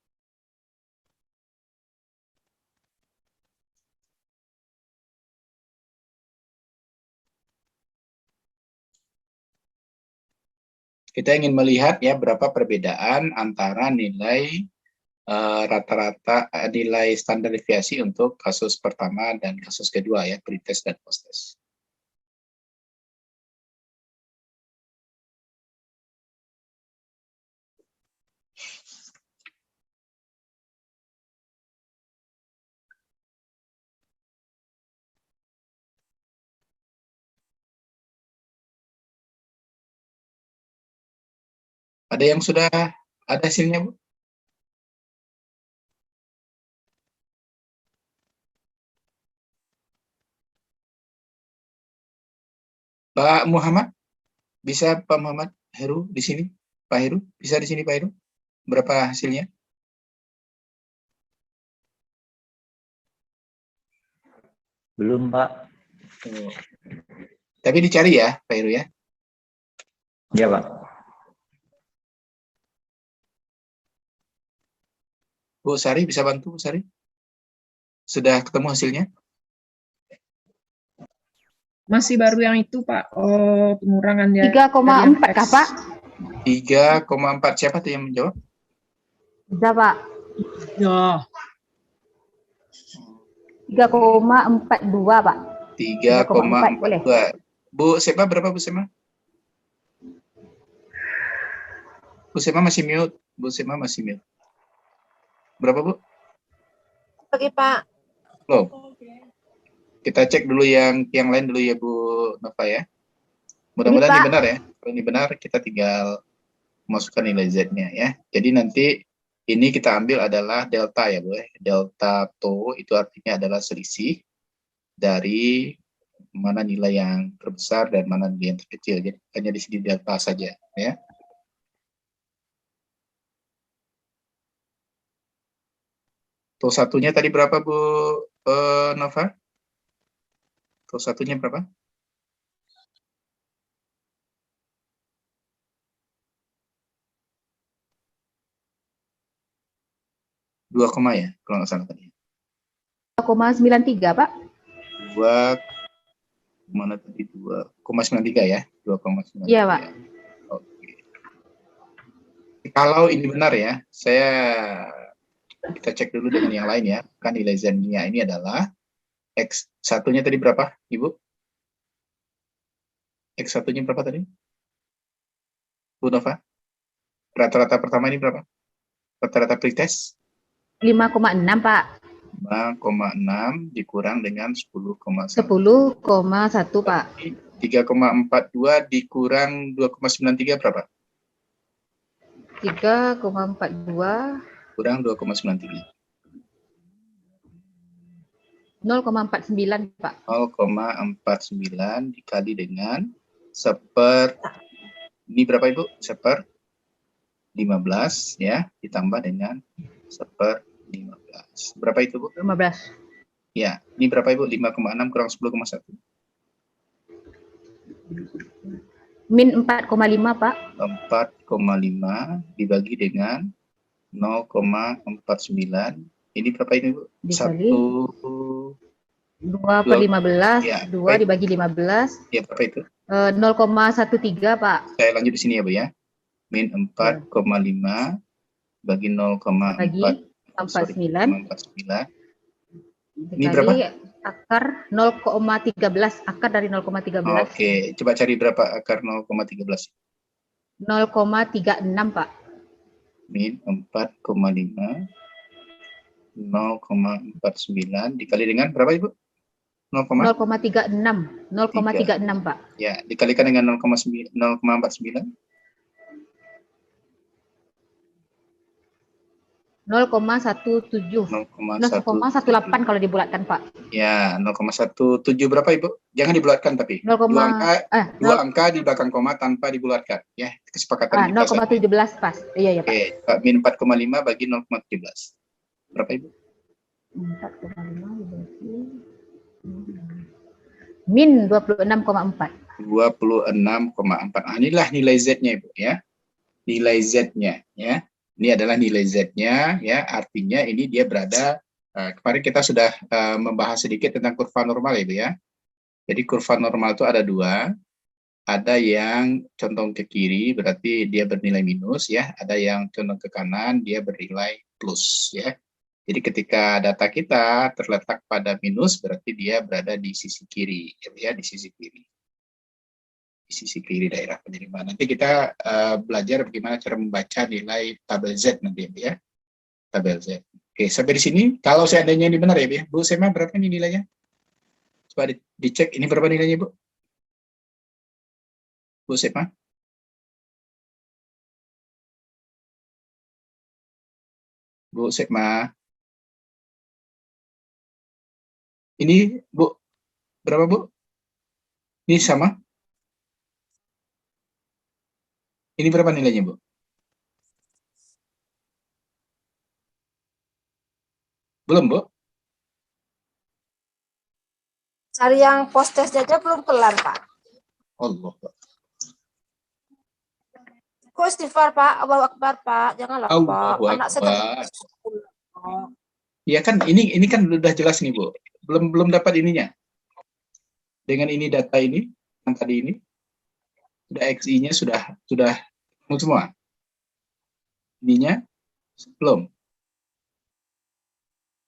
Speaker 1: Kita ingin melihat ya berapa perbedaan antara nilai rata-rata nilai standar deviasi untuk kasus pertama dan kasus kedua ya, pretest dan posttest. Ada yang sudah ada hasilnya, Bu? Pak Muhammad, bisa Pak Muhammad Heru di sini? Pak Heru, bisa di sini Pak Heru? Berapa hasilnya?
Speaker 8: Belum, Pak.
Speaker 1: Oh. Tapi dicari ya, Pak Heru ya?
Speaker 8: Iya, Pak.
Speaker 1: Bu Sari, bisa bantu Bu Sari? Sudah ketemu hasilnya?
Speaker 6: Masih baru yang itu, Pak. Oh, pengurangan ya.
Speaker 3: 3,4 kah, Pak?
Speaker 1: 3,4. Siapa tuh yang menjawab?
Speaker 3: Sudah, Pak.
Speaker 6: Ya.
Speaker 3: 3,42, Pak.
Speaker 1: 3,42. Bu Sema berapa Bu Sema? Bu Sema masih mute. Bu Sema masih mute. Berapa Bu?
Speaker 2: Oke, Pak.
Speaker 1: Loh. Kita cek dulu yang lain dulu ya Bu Nova ya. Mudah-mudahan ini benar ya. Kalau ini benar kita tinggal masukkan nilai Z-nya ya. Jadi nanti ini kita ambil adalah delta ya Bu. Delta tau itu artinya adalah selisih dari mana nilai yang terbesar dan mana nilai yang terkecil. Jadi hanya di sini delta saja ya. Tau satunya tadi berapa Bu Nova? Tau satunya berapa? Dua koma ya, kalau nggak salah tadi.
Speaker 3: 2,93, Pak.
Speaker 1: 2, mana tadi 2,93 ya? 2,93.
Speaker 3: Iya, Pak.
Speaker 1: Oke. Kalau ini benar ya, kita cek dulu dengan yang lain ya. Kan nilai Z-nya ini adalah X satunya tadi berapa, Ibu? X satunya berapa tadi? Bu Nova? Rata-rata pertama ini berapa? Rata-rata pretest?
Speaker 3: 5,6, Pak.
Speaker 1: 5,6 dikurang dengan 10,1.
Speaker 3: 10,1, Pak.
Speaker 1: 3,42 dikurang 2,93 berapa?
Speaker 3: 3,42
Speaker 1: kurang 2,93.
Speaker 3: 0,49, Pak.
Speaker 1: 0,49 dikali dengan ini berapa Ibu? 1/15 ya, ditambah dengan 1/15. Berapa itu Bu?
Speaker 3: 15.
Speaker 1: Ya, ini berapa Ibu? 5,6 kurang 10,1.
Speaker 3: Min 4,5, Pak.
Speaker 1: 4,5 dibagi dengan 0,49. Ini berapa ini Bu?
Speaker 3: Dikali 2/15,
Speaker 1: ya,
Speaker 3: 2 dibagi 15.
Speaker 1: Ya, berapa itu?
Speaker 3: 0,13, Pak.
Speaker 1: Saya lanjut di sini ya Bu ya. Min 4,5 bagi 0,49. Ini berapa?
Speaker 3: Akar 0,13, akar dari 0,13.
Speaker 1: Oke, coba cari berapa akar 0,13.
Speaker 3: 0,36, Pak.
Speaker 1: Min 4,5 0,49 dikali dengan berapa Ibu?
Speaker 3: 0,36, 0,36, Pak.
Speaker 1: Ya, dikalikan dengan 0,49.
Speaker 3: 0,17. 0,18 kalau dibulatkan, Pak.
Speaker 1: Ya, 0,17 berapa Ibu? Jangan dibulatkan tapi.
Speaker 3: 0,
Speaker 1: dua angka di belakang koma tanpa dibulatkan. Ya, kesepakatan kita.
Speaker 3: 0,17 pas. Iya, ya, Pak.
Speaker 1: Oke, min 4,5 bagi 0,17. Berapa Ibu?
Speaker 3: 4,5 dibagi min 26,4.
Speaker 1: 26,4. Nah, inilah nilai Z-nya Ibu ya. Nilai Z-nya ya. Ini adalah nilai Z-nya ya, artinya ini dia berada kemarin kita sudah membahas sedikit tentang kurva normal Ibu ya. Jadi kurva normal itu ada dua. Ada yang condong ke kiri, berarti dia bernilai minus ya. Ada yang condong ke kanan, dia bernilai plus ya. Jadi ketika data kita terletak pada minus, berarti dia berada di sisi kiri, ya, di sisi kiri. Di sisi kiri daerah penerimaan. Nanti kita belajar bagaimana cara membaca nilai tabel Z nanti ya. Tabel Z. Oke, sampai di sini. Kalau seandainya ini benar ya, Bu Sema, berapa ini nilainya? Coba dicek, ini berapa nilainya, Bu? Bu Sema? Bu Sema? Ini, Bu, berapa, Bu? Ini sama? Ini berapa nilainya, Bu? Belum, Bu?
Speaker 2: Cari yang post test aja belum kelar, Pak.
Speaker 1: Allah, Pak.
Speaker 2: Kok istighfar, Pak? Allahu Akbar, Pak. Janganlah, Pak.
Speaker 1: Allahu
Speaker 2: Anak saya
Speaker 1: Akbar. Ya kan, ini kan udah jelas nih, Bu. Belum dapat ininya. Dengan ini data ini, yang tadi ini, sudah XI-nya sudah semua. Ininya belum.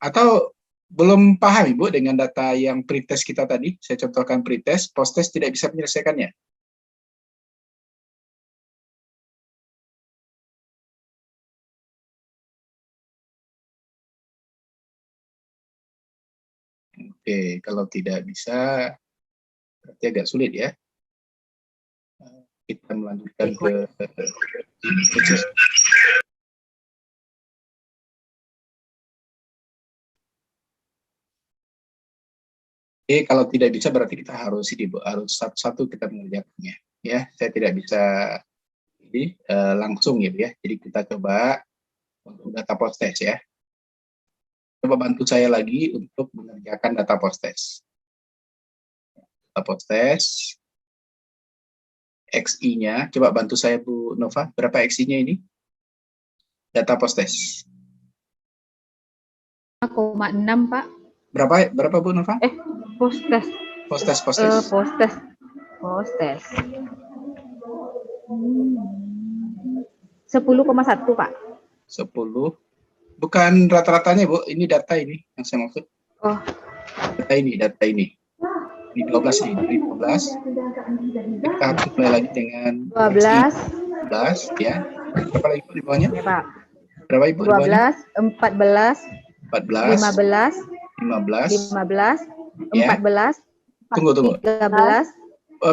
Speaker 1: Atau belum paham, Ibu, dengan data yang pretest kita tadi? Saya contohkan pretest, posttest tidak bisa menyelesaikannya. Oke, kalau tidak bisa, berarti agak sulit ya. Kita melanjutkan ke Oke, kalau tidak bisa berarti kita harus satu-satu kita mengerjakannya. Ya, saya tidak bisa ini langsung ya, Jadi kita coba untuk data post test ya. Coba bantu saya lagi untuk mengerjakan data post test. Data post test. XI-nya, coba bantu saya Bu Nova, berapa XI-nya ini? Data post test.
Speaker 3: 5,6 Pak.
Speaker 1: Berapa Bu Nova?
Speaker 3: Post test.
Speaker 1: Post test. Post test.
Speaker 3: Post test. 10,1 Pak.
Speaker 1: 10. Bukan rata-ratanya, Bu. Ini data ini yang saya maksud.
Speaker 3: Oh.
Speaker 1: Data ini. Ini 12 ini. Ini 12. Kita harus mulai lagi dengan 12 ya. Berapa lagi di bawahnya?
Speaker 3: Ya, Pak.
Speaker 1: Berapa Ibu?
Speaker 3: 12, 14,
Speaker 1: 14,
Speaker 3: 15,
Speaker 1: ya.
Speaker 3: 14,
Speaker 1: Tunggu.
Speaker 3: 13,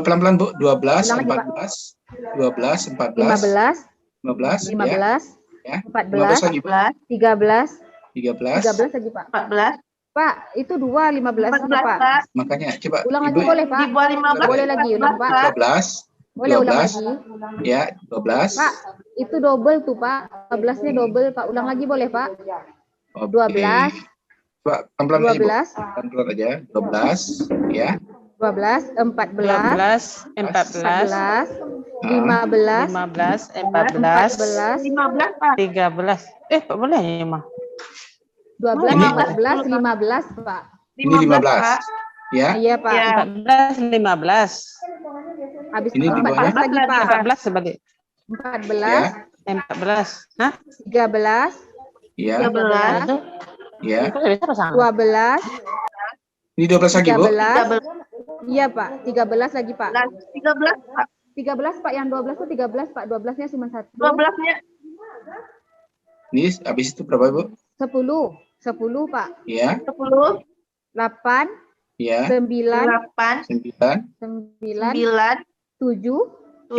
Speaker 1: pelan-pelan Bu. 12, 14, 12, 14, 15,
Speaker 3: 15,
Speaker 1: ya.
Speaker 3: 14,
Speaker 1: 15 lagi, Bu.
Speaker 3: 13
Speaker 1: 13
Speaker 3: lagi Pak.
Speaker 7: 14.
Speaker 3: Pak, itu 2, 15 itu Pak.
Speaker 1: Makanya coba
Speaker 3: Ulang
Speaker 1: Ibu,
Speaker 3: lagi boleh Pak?
Speaker 7: Di bawah 15.
Speaker 3: Boleh lagi ulang Pak.
Speaker 1: 12,
Speaker 3: Boleh ulang
Speaker 1: 12,
Speaker 3: lagi.
Speaker 1: ya, 12.
Speaker 3: Pak, itu double tuh Pak. 15-nya double Pak. Ulang lagi boleh Pak?
Speaker 1: Oke.
Speaker 3: 12,
Speaker 1: Coba pelan-pelan aja, Bu.
Speaker 3: 12,
Speaker 1: Pelan-pelan aja. 12, ya.
Speaker 3: 12, 14,
Speaker 7: 14,
Speaker 3: 15,
Speaker 7: 15, 14,
Speaker 2: 15, Pak.
Speaker 7: 13. Pak boleh ya, Mah?
Speaker 3: 12,
Speaker 1: Ini-
Speaker 3: 14, 15 Pak.
Speaker 1: Ini 15. Ya.
Speaker 3: Iya Pak.
Speaker 7: 14, 15.
Speaker 3: Habis
Speaker 1: Ini
Speaker 3: itu
Speaker 1: di
Speaker 3: 14
Speaker 1: bawahnya?
Speaker 3: lagi Pak.
Speaker 7: 14 sebagai
Speaker 3: 14,
Speaker 1: Ya.
Speaker 7: 14. Hah?
Speaker 3: 13,
Speaker 1: Ya.
Speaker 3: 13,
Speaker 7: Itu
Speaker 1: Ya.
Speaker 7: kok bisa pasangan?
Speaker 3: 12,
Speaker 1: Ini 12 lagi, Bu.
Speaker 3: 13. Iya Pak, 13 lagi Pak.
Speaker 2: 13, Pak.
Speaker 3: 13 Pak, yang 12 itu 13 Pak. 12-nya cuma 1.
Speaker 2: 12-nya.
Speaker 1: Ini habis itu berapa, Bu?
Speaker 3: 10, 10 Pak.
Speaker 1: Ya.
Speaker 2: 10,
Speaker 3: 8,
Speaker 1: Ya.
Speaker 3: 9,
Speaker 2: 8,
Speaker 1: 9.
Speaker 3: 9,
Speaker 2: 9,
Speaker 3: 7,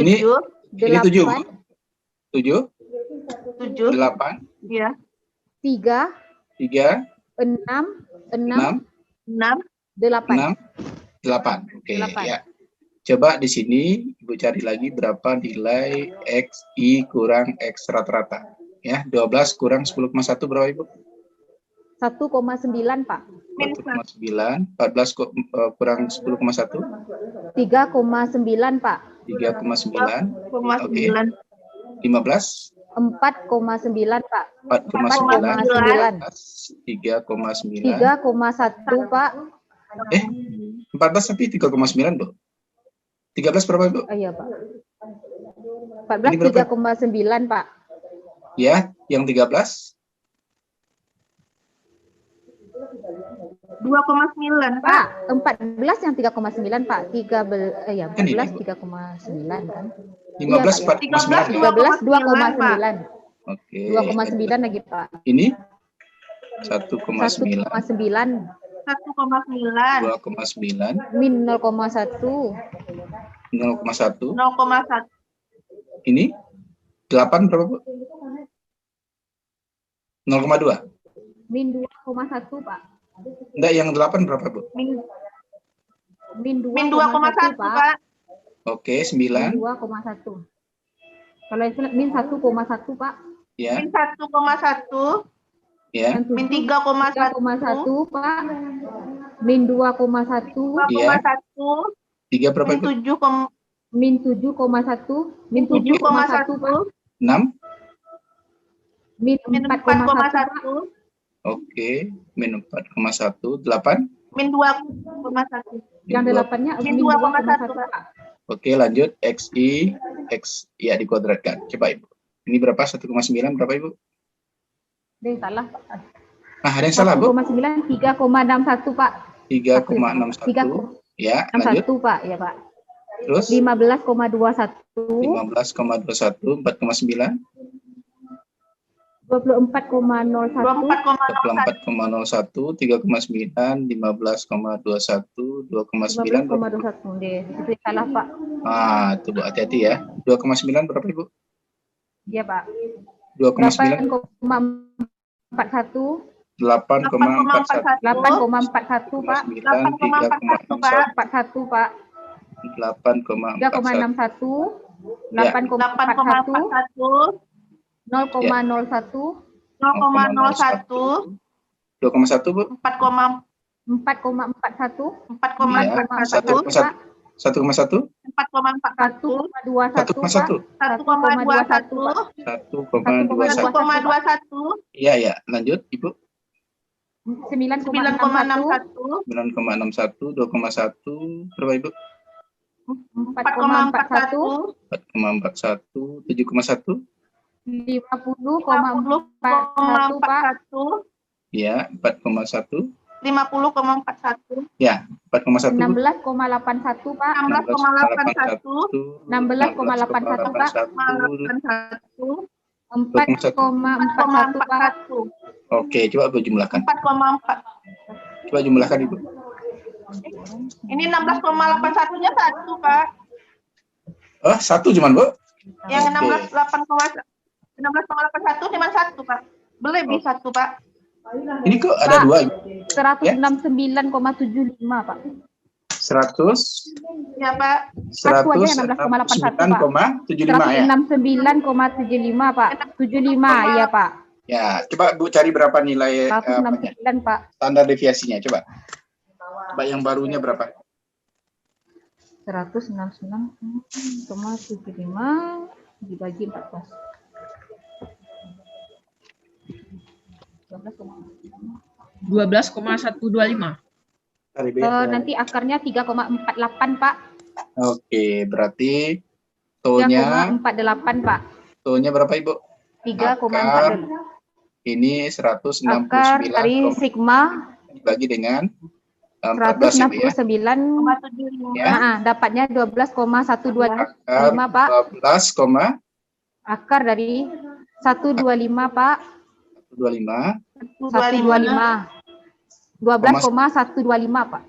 Speaker 1: Ini
Speaker 2: 7,
Speaker 1: ini 7, Bu.
Speaker 3: 8,
Speaker 1: 7,
Speaker 2: 7,
Speaker 1: 8,
Speaker 2: ya,
Speaker 3: 3,
Speaker 1: 3,
Speaker 3: 6,
Speaker 1: 6,
Speaker 2: 6,
Speaker 3: 8.
Speaker 1: 6, 8. Oke,
Speaker 3: 8.
Speaker 1: ya. Coba di sini Ibu cari lagi berapa nilai XI kurang X rata-rata. Ya, 12 kurang 10,1 berapa, Ibu?
Speaker 3: 1,9 Pak.
Speaker 1: 1,9. 14 kurang 10,1.
Speaker 3: 3,9 Pak.
Speaker 1: 3,9.
Speaker 2: 9,
Speaker 1: 15.
Speaker 3: 4,9 Pak.
Speaker 1: 4,9.
Speaker 3: 4,9.
Speaker 1: 3,9.
Speaker 3: 3,1 Pak.
Speaker 1: 14 tapi 3,9, Bu. 13 berapa, Bu?
Speaker 3: Oh, iya, Pak.
Speaker 1: Ini
Speaker 3: 14
Speaker 1: berapa?
Speaker 3: 3,9, Pak.
Speaker 1: Ya, yang 13.
Speaker 6: 2,9
Speaker 3: Pak, 14 yang 3,9, Pak. 13 ya,
Speaker 1: Kan ini,
Speaker 3: 14
Speaker 1: Bu.
Speaker 3: 3,9 kan.
Speaker 1: 15
Speaker 3: Iya, Pak,
Speaker 1: 4,9.
Speaker 3: 13
Speaker 6: 2,9,
Speaker 3: 2,9.
Speaker 1: Oke.
Speaker 3: 2,9 lagi, Pak.
Speaker 1: Ini 1,9.
Speaker 3: 1,9
Speaker 6: 1,9.
Speaker 1: 2,9.
Speaker 3: min 0,1.
Speaker 1: 0,1.
Speaker 6: 0,1.
Speaker 1: Ini 8 berapa, Bu? 0,2.
Speaker 3: Min 2,1, Pak.
Speaker 1: Enggak, yang 8 berapa, Bu?
Speaker 3: Min
Speaker 6: 2,1, Pak.
Speaker 1: Oke,
Speaker 3: Min
Speaker 1: 9.
Speaker 3: 2,1. Kalau yang min 1,1, Pak.
Speaker 1: Ya,
Speaker 6: Min 1,1.
Speaker 1: ya.
Speaker 3: Yang
Speaker 6: Min
Speaker 3: 7,
Speaker 6: 3,1.
Speaker 3: 3,1, Pak. Min 2,1.
Speaker 6: 2,1.
Speaker 1: 3 berapa,
Speaker 6: Min
Speaker 1: Bu?
Speaker 6: 7,
Speaker 3: Min 7,1. Min 7,1, Pak.
Speaker 1: 6.
Speaker 3: Min
Speaker 6: min
Speaker 3: 4,1, Pak.
Speaker 6: 4,1.
Speaker 1: Oke, min 4,1. 8.
Speaker 6: Min 2,1.
Speaker 3: Yang delapannya
Speaker 6: Min
Speaker 3: min
Speaker 6: 2,1,
Speaker 3: 2,1, Pak.
Speaker 1: Oke, lanjut. XI, X, ya dikuadratkan. Coba, Ibu. Ini berapa? 1,9 berapa, Ibu?
Speaker 3: Deh, salah, Pak.
Speaker 1: Nah, ada yang salah, Bu?
Speaker 3: 1,9, 3,61, Pak.
Speaker 1: 3,61. Ya, lanjut.
Speaker 3: 61, Pak. Ya, Pak.
Speaker 1: Terus
Speaker 3: 15,21.
Speaker 1: 15,21, 4,9.
Speaker 3: 24,01.
Speaker 1: 24,01, 3,9, 15,21, 2,9.
Speaker 3: 15,21 deh. Itu salah, Pak.
Speaker 1: Ah, itu, Bu, hati-hati ya. 2,9 berapa, Ibu?
Speaker 3: Iya, Pak.
Speaker 1: 2,9.
Speaker 3: 8,41.
Speaker 1: 8,41.
Speaker 3: 8,41, Pak. 41, Pak. 3,61. 8,41. 0,01.
Speaker 6: 0,01.
Speaker 1: 2,1, Bu?
Speaker 6: 4,41.
Speaker 3: 4,41.
Speaker 6: 4,41.
Speaker 1: 1,1.
Speaker 6: 4,41.
Speaker 3: 1,21, Pak.
Speaker 6: 1,21.
Speaker 1: 1,21.
Speaker 6: 1,21.
Speaker 1: Iya, ya. Lanjut, Ibu.
Speaker 3: 9,61.
Speaker 1: 9,61, 2,1. Berapa, Ibu?
Speaker 3: 4,41.
Speaker 1: 4,41, 7,1.
Speaker 3: 50,41, Pak.
Speaker 1: Ya, 4,1.
Speaker 6: 50,41.
Speaker 1: Ya, 4,1.
Speaker 3: 16,81, Pak.
Speaker 6: 16,81.
Speaker 3: 16,81, Pak.
Speaker 6: 81.
Speaker 3: 4,41, Pak.
Speaker 1: Oke, coba Bu jumlahkan.
Speaker 6: 4,4.
Speaker 1: Coba jumlahkan, Ibu.
Speaker 6: Ini 16,81-nya 1, Pak.
Speaker 1: Oh, 1 cuman, Bu?
Speaker 6: Yang
Speaker 1: Oke.
Speaker 6: 16,81 cuma 1, Pak. Lebih 1, Pak.
Speaker 1: Ini kok ada
Speaker 3: Pak.
Speaker 1: 2, Ibu?
Speaker 3: 169,75, Pak.
Speaker 1: 100,
Speaker 6: Ya, Pak.
Speaker 3: Satu aja yang 16,81, Pak.
Speaker 1: 9,75 ya?
Speaker 3: 169,75, Pak. 75, iya, Pak.
Speaker 1: Ya, coba Bu cari berapa nilai
Speaker 3: 169, Pak.
Speaker 1: standar deviasinya, coba. Coba yang barunya berapa?
Speaker 3: 169,75 dibagi 14.
Speaker 6: 12,125.
Speaker 1: Cari
Speaker 3: Nanti akarnya 3,48, Pak.
Speaker 1: Oke, berarti tonya
Speaker 3: 3,48, Pak.
Speaker 1: berapa, Ibu?
Speaker 3: 3,48.
Speaker 1: Ini
Speaker 3: Akar
Speaker 1: 169
Speaker 3: dari sigma
Speaker 1: dibagi dengan 14 Ibu ya.
Speaker 3: 169.
Speaker 1: Ya.
Speaker 3: Nah, dapatnya 12,125, Pak.
Speaker 1: 12,125,
Speaker 3: Akar dari 125, Pak. 125. 12,125, Pak.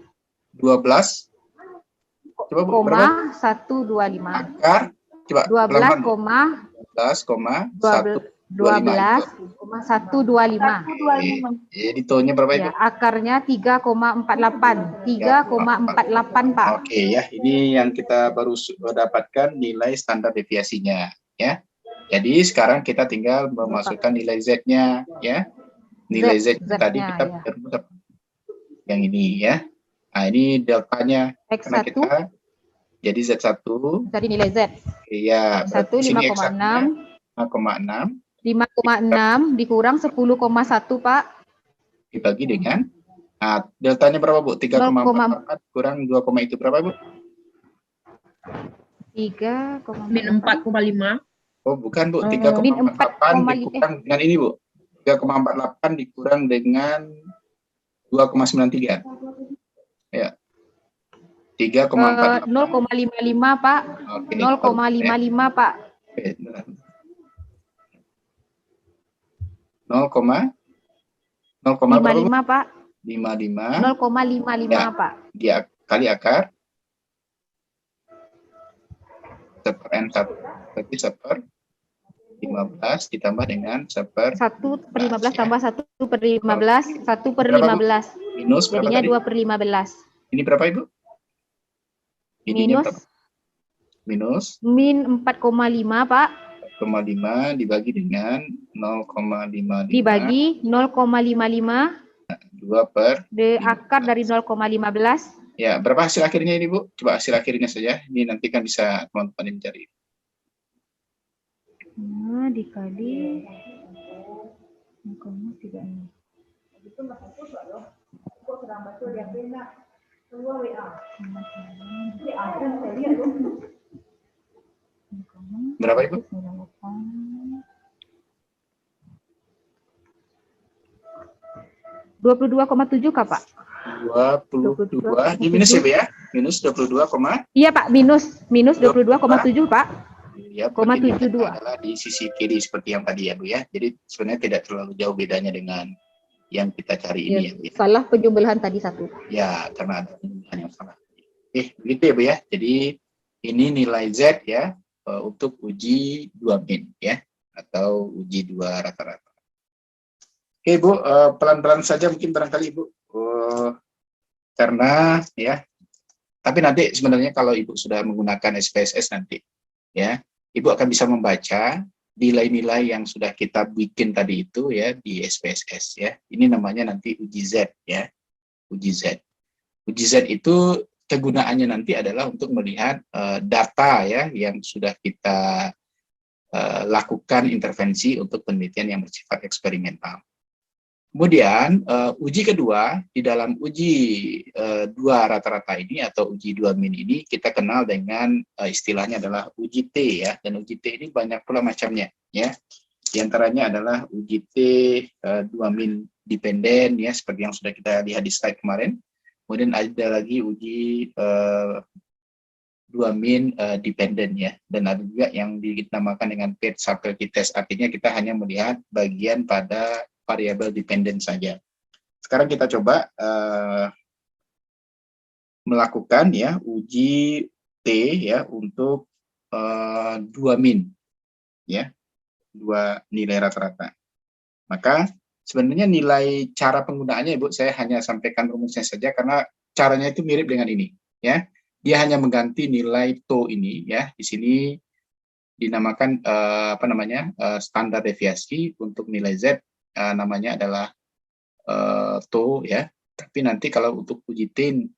Speaker 1: 12. Coba Bu, berapa?
Speaker 3: 125.
Speaker 1: Akar, coba
Speaker 3: 12,125.
Speaker 1: Jadi tonya berapa, Ibu?
Speaker 3: Ya, akarnya 3,48. 3,48, Pak.
Speaker 1: Oke ya, ini yang kita baru dapatkan nilai standar deviasinya ya. Jadi sekarang kita tinggal memasukkan nilai Z-nya ya. Nilai Z tadi kita dapat yang ini ya. Nah, ini deltanya karena
Speaker 3: X1
Speaker 1: kita jadi Z1.
Speaker 3: dari nilai Z.
Speaker 1: Iya,
Speaker 3: X1 5,6.
Speaker 1: 5,6
Speaker 3: 5,6 dikurang 10,1, Pak.
Speaker 1: dibagi dengan deltanya berapa, Bu? 3,44 kurang 2, itu berapa, Bu?
Speaker 3: 3,48.
Speaker 6: Min 4,5.
Speaker 1: Oh, bukan, Bu.
Speaker 3: min
Speaker 1: 3,48 dikurang dengan ini, Bu. 3,48 dikurang dengan 2,93. Ya. 3,48.
Speaker 3: 0,55, Pak.
Speaker 1: Oke.
Speaker 3: 0,55, Pak.
Speaker 1: Oke, benar. 0,55,
Speaker 3: Pak.
Speaker 1: 55.
Speaker 3: 0,55,
Speaker 1: Ya.
Speaker 3: Pak.
Speaker 1: Dia kali akar 1/N1 berarti 1/15 ditambah dengan
Speaker 3: 1/15 tambah 1/15, 1/15.
Speaker 1: Minus berapa
Speaker 3: Jadinya
Speaker 1: tadi?
Speaker 3: 2/15.
Speaker 1: Ini berapa, Ibu? Ininya
Speaker 3: Minus
Speaker 1: berapa? Minus
Speaker 3: min 4,5, Pak.
Speaker 1: 4,5 dibagi dengan 0,55
Speaker 3: Dibagi 0,55
Speaker 1: 2/15.
Speaker 3: akar dari 0,15.
Speaker 1: Ya, berapa hasil akhirnya ini, Bu? Coba hasil akhirnya saja. Ini nanti kan bisa teman-teman mencari.
Speaker 3: Nah, dikali 0,36.
Speaker 1: Berapa, Ibu?
Speaker 3: 22,7, Kak, Pak.
Speaker 1: 22. Ini minus ya, Bu ya? Minus 22,
Speaker 3: Iya, Pak, minus 22,7, Pak.
Speaker 1: ya,
Speaker 3: 0,72
Speaker 1: adalah di sisi kiri seperti yang tadi ya, Bu ya. Jadi sebenarnya tidak terlalu jauh bedanya dengan yang kita cari ini ya, Bu ya.
Speaker 3: Salah penjumlahan tadi 1.
Speaker 1: Ya, karena ada penjumlahan yang salah. Begitu ya, Bu ya. Jadi ini nilai Z ya untuk uji 2 min ya, atau uji 2 rata-rata. Oke, Bu, pelan-pelan saja mungkin barangkali, Bu. Karena ya, tapi nanti sebenarnya kalau Ibu sudah menggunakan SPSS nanti ya, Ibu akan bisa membaca nilai-nilai yang sudah kita bikin tadi itu ya di SPSS ya. Ini namanya nanti uji Z ya. Uji Z. Uji Z itu kegunaannya nanti adalah untuk melihat data ya yang sudah kita lakukan intervensi untuk penelitian yang bersifat eksperimental. Kemudian uji kedua di dalam uji 2 rata-rata ini atau uji 2 min ini kita kenal dengan istilahnya adalah uji T ya, dan uji T ini banyak pula macamnya ya. Di antaranya adalah uji T 2 min dependen ya, seperti yang sudah kita lihat di slide kemarin. Kemudian ada lagi uji 2 min dependen ya, dan ada juga yang dinamakan dengan paired subtlety test, artinya kita hanya melihat bagian pada variabel dependen saja. Sekarang kita coba melakukan ya uji T ya untuk 2 min ya, 2 nilai rata-rata. Maka sebenarnya nilai cara penggunaannya, Ibu, saya hanya sampaikan rumusnya saja karena caranya itu mirip dengan ini ya. Dia hanya mengganti nilai tau ini ya. Di sini dinamakan standar deviasi, untuk nilai Z namanya adalah tau ya. Tapi nanti kalau untuk uji T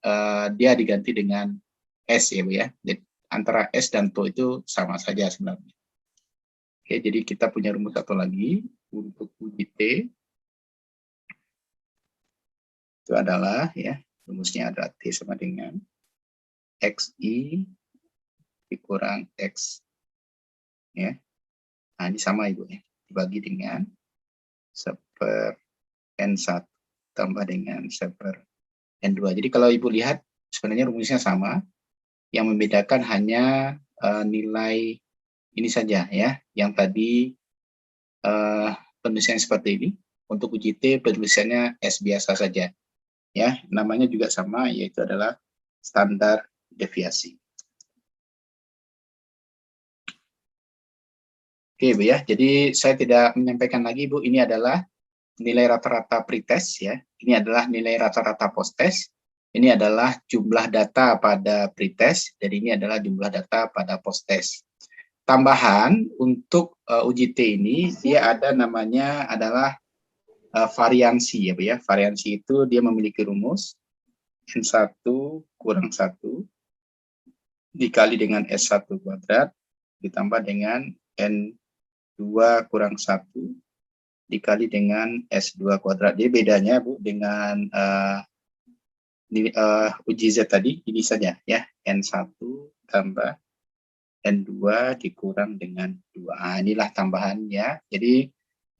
Speaker 1: dia diganti dengan S ya, Bu ya. Jadi, antara S dan tau itu sama saja sebenarnya. Oke, jadi kita punya rumus satu lagi untuk uji T. Itu adalah ya, rumusnya adalah T sama dengan XI dikurang X ya. Nah, ini sama, Ibu ya. Dibagi dengan 1/N1 tambah dengan 1/N2. Jadi kalau Ibu lihat sebenarnya rumusnya sama. Yang membedakan hanya nilai ini saja ya. Yang tadi penulisannya seperti ini. Untuk uji T penulisannya S biasa saja. Ya, namanya juga sama, yaitu adalah standar deviasi. Oke, Bu ya. Jadi saya tidak menyampaikan lagi, Bu, ini adalah nilai rata-rata pretest ya. Ini adalah nilai rata-rata post-test. Ini adalah jumlah data pada pretest, dan ini adalah jumlah data pada post-test. Tambahan untuk uji T ini, dia ada namanya adalah variansi ya, Bu ya. Variansi itu dia memiliki rumus N1 kurang 1 dikali dengan S1 kuadrat ditambah dengan N2 kurang 1 dikali dengan S2 kuadrat. Jadi bedanya, Bu, dengan uji Z tadi, ini saja ya, N1 tambah N2 dikurang dengan 2. Nah, inilah tambahannya. Jadi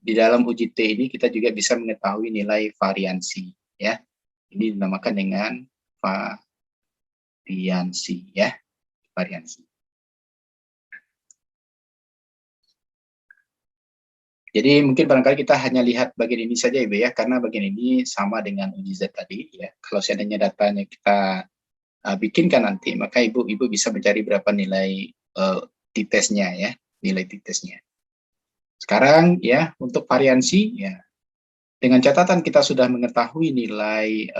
Speaker 1: di dalam uji T ini kita juga bisa mengetahui nilai variansi ya. Ini dinamakan dengan variansi ya, variansi. Jadi mungkin barangkali kita hanya lihat bagian ini saja Ibu ya, karena bagian ini sama dengan uji Z tadi ya. Kalau seandainya datanya kita bikinkan nanti, maka Ibu bisa mencari berapa nilai t-testnya ya, nilai t-testnya. Sekarang ya untuk variansi ya, dengan catatan kita sudah mengetahui nilai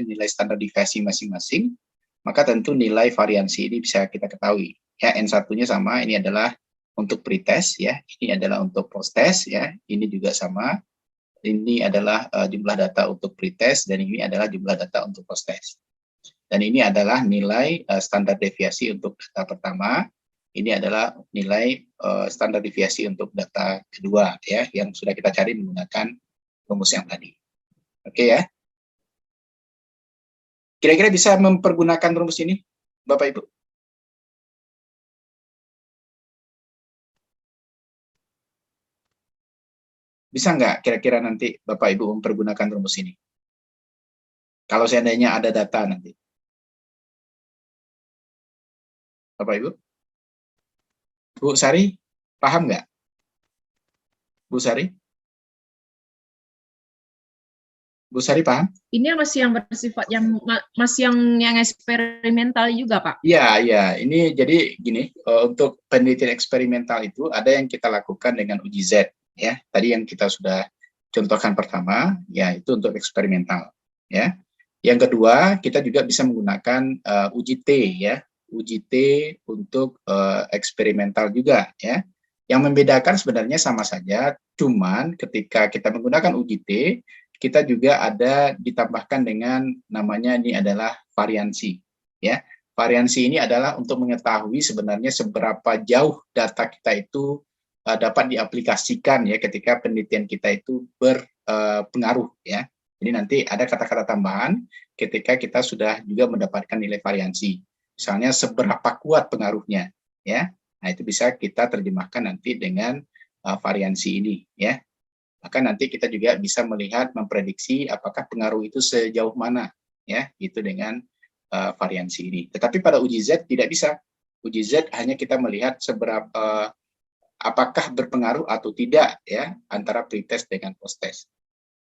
Speaker 1: nilai standar deviasi masing-masing, maka tentu nilai variansi ini bisa kita ketahui. Ya, N1-nya sama, ini adalah untuk pretest ya, ini adalah untuk post-test ya, ini juga sama. Ini adalah jumlah data untuk pretest dan ini adalah jumlah data untuk post-test. Dan ini adalah nilai standar deviasi untuk data pertama. Ini adalah nilai standar deviasi untuk data kedua ya, yang sudah kita cari menggunakan rumus yang tadi. Oke ya. Kira-kira bisa mempergunakan rumus ini, Bapak Ibu? Bisa nggak kira-kira nanti Bapak Ibu mempergunakan rumus ini? Kalau seandainya ada data nanti. Bapak Ibu? Bu Sari, paham nggak? Bu Sari? Bu Sari paham?
Speaker 6: Ini masih yang bersifat yang eksperimental juga, Pak?
Speaker 1: Iya. Ini jadi gini, untuk penelitian eksperimental itu ada yang kita lakukan dengan uji Z. Ya, tadi yang kita sudah contohkan pertama, ya itu untuk eksperimental. Ya, yang kedua kita juga bisa menggunakan uji T, ya, uji T untuk eksperimental juga, ya. Yang membedakan sebenarnya sama saja, cuman ketika kita menggunakan uji T, kita juga ada ditambahkan dengan namanya ini adalah variansi, ya. Variansi ini adalah untuk mengetahui sebenarnya seberapa jauh data kita itu dapat diaplikasikan ya ketika penelitian kita itu berpengaruh ya. Jadi nanti ada kata-kata tambahan ketika kita sudah juga mendapatkan nilai variansi. Misalnya seberapa kuat pengaruhnya ya. Nah, itu bisa kita terjemahkan nanti dengan variansi ini ya. Maka nanti kita juga bisa melihat memprediksi apakah pengaruh itu sejauh mana ya, itu dengan variansi ini. Tetapi pada uji Z tidak bisa. Uji Z hanya kita melihat seberapa apakah berpengaruh atau tidak ya antara pretest dengan post-test.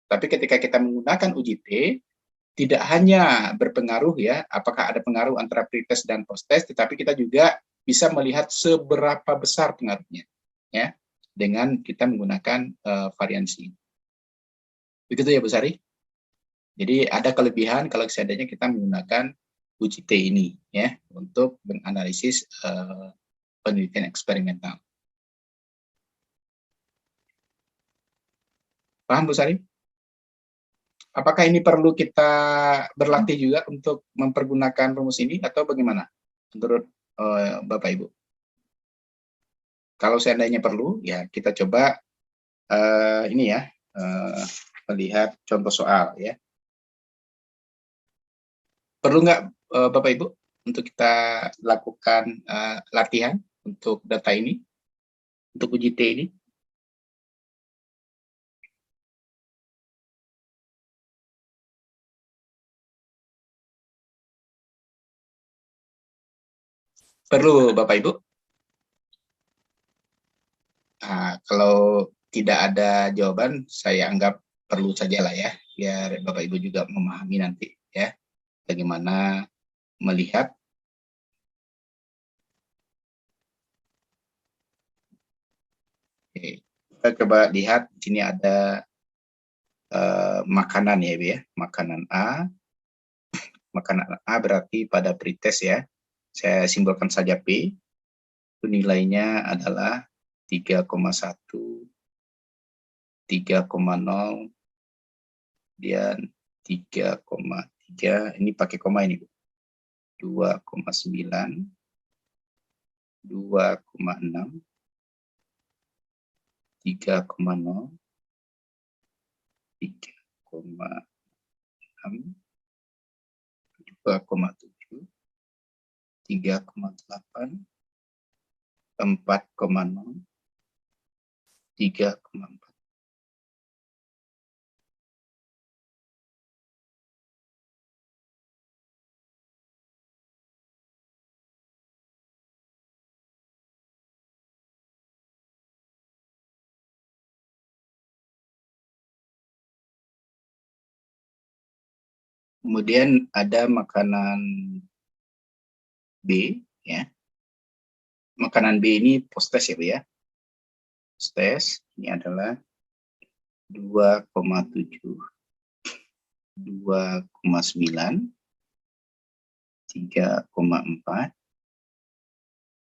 Speaker 1: Tapi ketika kita menggunakan uji T, tidak hanya berpengaruh ya, apakah ada pengaruh antara pretest dan post-test, tetapi kita juga bisa melihat seberapa besar pengaruhnya ya dengan kita menggunakan variansi. Begitu ya Bu Sari? Jadi ada kelebihan kalau seandainya kita menggunakan uji T ini ya untuk menganalisis penelitian eksperimental. Paham Bu Sari? Apakah ini perlu kita berlatih juga untuk mempergunakan rumus ini atau bagaimana menurut Bapak Ibu? Kalau seandainya perlu, ya kita coba ini ya, melihat contoh soal ya. Perlu nggak Bapak Ibu untuk kita lakukan latihan untuk data ini, untuk uji T ini? Perlu Bapak Ibu? Nah, kalau tidak ada jawaban, saya anggap perlu sajalah ya, biar Bapak Ibu juga memahami nanti ya, bagaimana melihat kita coba lihat di sini ada makanan ya, Bu ya, makanan A. Makanan A berarti pada pretest ya. Saya simbolkan saja P. Itu nilainya adalah 3,1, 3,0, dan 3,3. Ini pakai koma ini, Bu. 2,9, 2,6, 3,0, 3,6, 2,7, 3,8, 4,0, 3,4. Kemudian ada makanan B, ya. Makanan B ini postes ya, Bu ya. Postes ini adalah 2,7, 2,9, 3,4,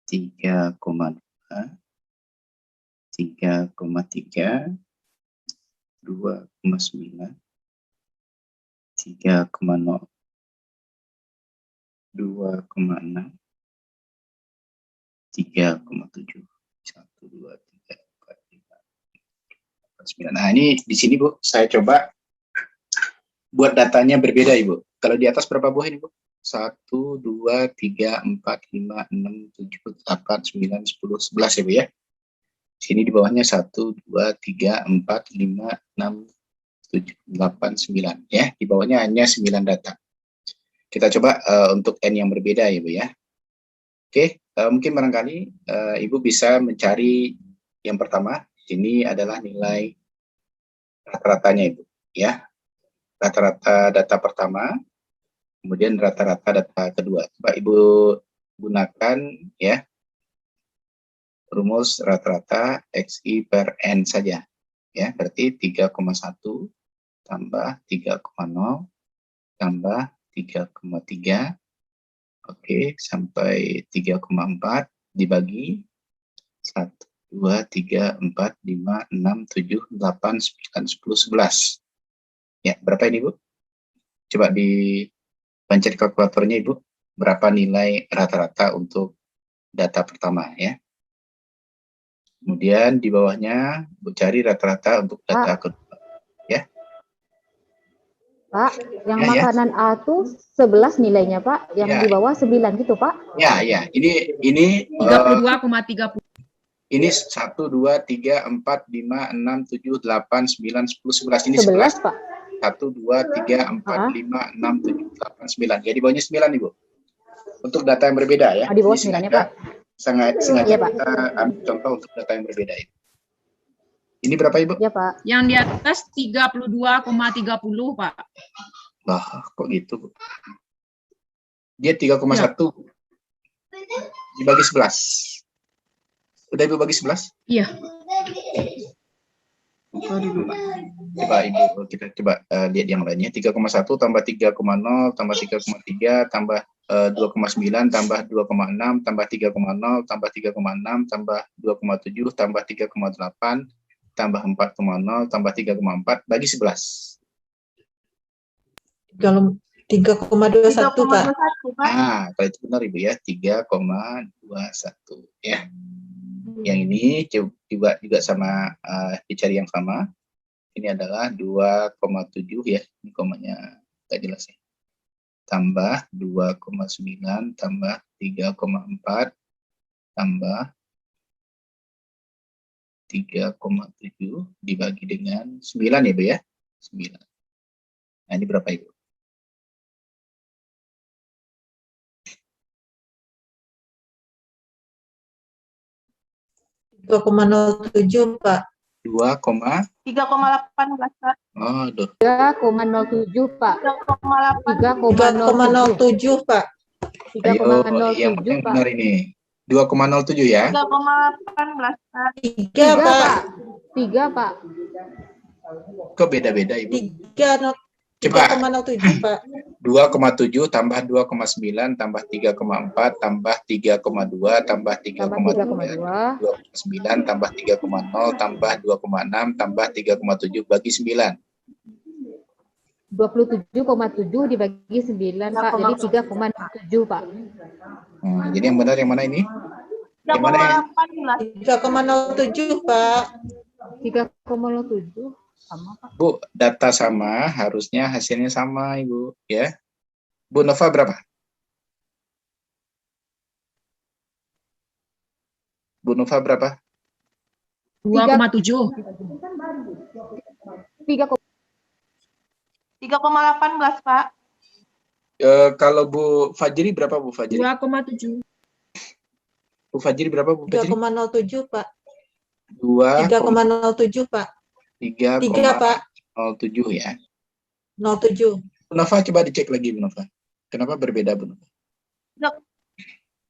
Speaker 1: 3,2, 3,3, 2,9, 3,0, 2,6, 3,7, 1, 2, 3, 4, 5, 9. Nah, ini di sini, Bu, saya coba buat datanya berbeda, Ibu. Kalau di atas berapa buah ini, Bu? 1, 2, 3, 4, 5, 6, 7, 8, 9, 10, 11 ya, Bu ya. Sini di bawahnya 1, 2, 3, 4, 5, 6, 7, 8, 9 ya. Di bawahnya hanya 9 data. Kita coba untuk N yang berbeda ya, Bu ya. Oke, mungkin barangkali Ibu bisa mencari yang pertama. Ini adalah nilai rata-ratanya, Ibu ya. Rata-rata data pertama, kemudian rata-rata data kedua. Coba Ibu gunakan ya rumus rata-rata XI per N saja ya, berarti 3,1 tambah 3,0 tambah 3,3, oke, sampai 3,4 dibagi 1, 2, 3, 4, 5, 6, 7, 8, 9, 10, 11. Ya, berapa ini, Bu? Coba dipencet kalkulatornya, Ibu. Berapa nilai rata-rata untuk data pertama ya. Kemudian di bawahnya Bu cari rata-rata untuk data kedua ya.
Speaker 3: Pak, yang
Speaker 1: Ya,
Speaker 3: makanan A tuh 11 nilainya, Pak. Yang
Speaker 1: Ya.
Speaker 3: di bawah 9 gitu, Pak.
Speaker 1: Ya, ya. Ini
Speaker 6: 32,30.
Speaker 1: ini 1, 2, 3, 4, 5, 6, 7, 8, 9, 10, 11. Ini
Speaker 3: 11,
Speaker 1: 11.
Speaker 3: Pak.
Speaker 1: 1, 2, 3, 4, 5, 6, 7, 8, 9. Ya, di bawahnya 9, Ibu. Untuk data yang berbeda ya.
Speaker 3: Di bawah
Speaker 1: Ini
Speaker 3: 9-nya, Pak.
Speaker 1: sengaja
Speaker 3: Iya, Pak.
Speaker 1: kita ambil contoh untuk data yang berbeda itu. Ini berapa, Ibu?
Speaker 3: Ya, Pak.
Speaker 6: Yang di atas 32,30, Pak.
Speaker 1: Lah, kok gitu, Bu? Dia 3,1 dibagi 11. Udah Ibu bagi 11?
Speaker 6: Iya.
Speaker 1: Coba Ibu, kita coba lihat yang lainnya. 3,1 tambah 3,0 tambah 3,3 tambah 2,9 tambah 2,6 tambah 3,0 tambah 3,6 tambah 2,7 tambah 3,8 tambah 4,0 tambah 3,4 bagi 11.
Speaker 5: Kalau 3,21 Pak.
Speaker 1: Nah, kalau itu benar Ibu ya, 3,21 ya. Yang ini juga sama dicari yang sama. Ini adalah 2,7 ya, ini komanya nggak jelas ya. Tambah 2,9 tambah 3,4 tambah 3,7 dibagi dengan 9 ya, Bu ya. 9. Nah, ini berapa Ibu?
Speaker 5: -3,07 Pak.
Speaker 1: 3,18
Speaker 5: Pak.
Speaker 1: Oh,
Speaker 3: 3,07 Pak.
Speaker 5: 3,07 Pak.
Speaker 3: 3,07
Speaker 1: yang
Speaker 3: Pak.
Speaker 1: benar ini. 2,07 ya.
Speaker 5: 3,18 Pak.
Speaker 3: 3 Pak. 3 Pak.
Speaker 1: Kok beda-beda Ibu?
Speaker 5: 3,07 Pak.
Speaker 1: 2,7 tambah 2,9 tambah 3,4 tambah 3,2 tambah 3,2 2,9 tambah 3,0 tambah 2,6 tambah 3,7 bagi 9.
Speaker 3: 27,7 dibagi 9 Pak, jadi 3,7 Pak.
Speaker 1: Jadi yang benar yang mana ini? Yang mana ya?
Speaker 5: 3,07 Pak.
Speaker 3: 3,07 sama Pak.
Speaker 1: Bu, data sama, harusnya hasilnya sama Ibu ya. Bu Nova berapa? Bu Nova berapa?
Speaker 6: 2,7.
Speaker 5: 3,18, Pak.
Speaker 1: Kalau Bu Fajri berapa Bu Fajri?
Speaker 6: 2,7.
Speaker 1: Bu Fajri berapa Bu Fajri?
Speaker 5: 3,07, Pak.
Speaker 1: 3,07
Speaker 5: 3,07, Pak.
Speaker 1: 3,07
Speaker 5: Pak.
Speaker 1: ya.
Speaker 5: 07.
Speaker 1: Bu Nova coba dicek lagi Bu Nova. Kenapa berbeda Bu Nova?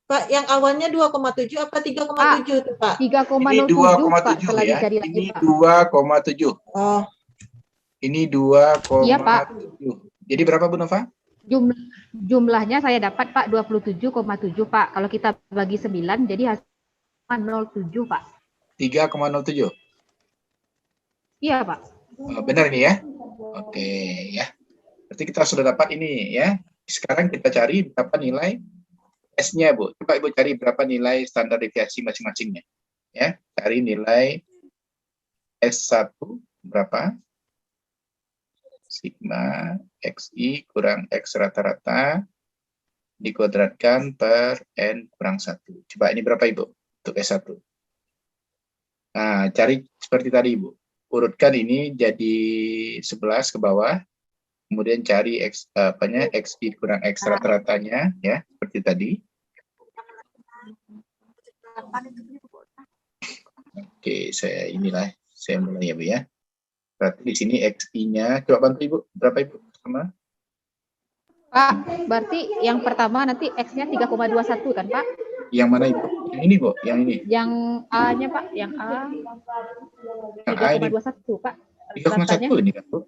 Speaker 5: Pak, yang awalnya 2,7 apa 3,7 tuh, Pak?
Speaker 3: 3,07
Speaker 1: Ini 2,7
Speaker 3: Pak, setelah
Speaker 1: ya.
Speaker 3: dicari lagi,
Speaker 1: Ini
Speaker 3: Pak.
Speaker 1: 2,7.
Speaker 5: Oh,
Speaker 1: Ini 2,7.
Speaker 3: Iya, Pak.
Speaker 1: Jadi berapa Bu Nova?
Speaker 3: Jumlahnya saya dapat Pak 27,7 Pak. Kalau kita bagi 9 jadi hasilnya 0,7 Pak.
Speaker 1: 3,07.
Speaker 3: Iya Pak.
Speaker 1: Benar ini ya? Oke ya. Berarti kita sudah dapat ini ya. Sekarang kita cari berapa nilai S-nya Bu. Coba Ibu cari berapa nilai standar deviasi masing-masingnya. Ya, cari nilai S1 berapa? Sigma XI kurang X rata-rata dikuadratkan per N kurang 1. Coba ini berapa Ibu untuk S1? Nah, cari seperti tadi Ibu. Urutkan ini jadi 11 ke bawah. Kemudian cari X, XI kurang X rata-ratanya ya, seperti tadi. Oke, saya mulai ya Bu ya. Berarti di sini XI-nya, coba bantu Ibu, berapa Ibu? Sama?
Speaker 3: Pak, berarti yang pertama nanti X-nya 3,21 kan Pak?
Speaker 1: Yang mana Ibu? Yang ini Bu, yang ini.
Speaker 3: Yang A-nya Pak, yang A.
Speaker 1: Yang A ini
Speaker 3: 3,21 Pak.
Speaker 1: 3,1 ini kan Bu?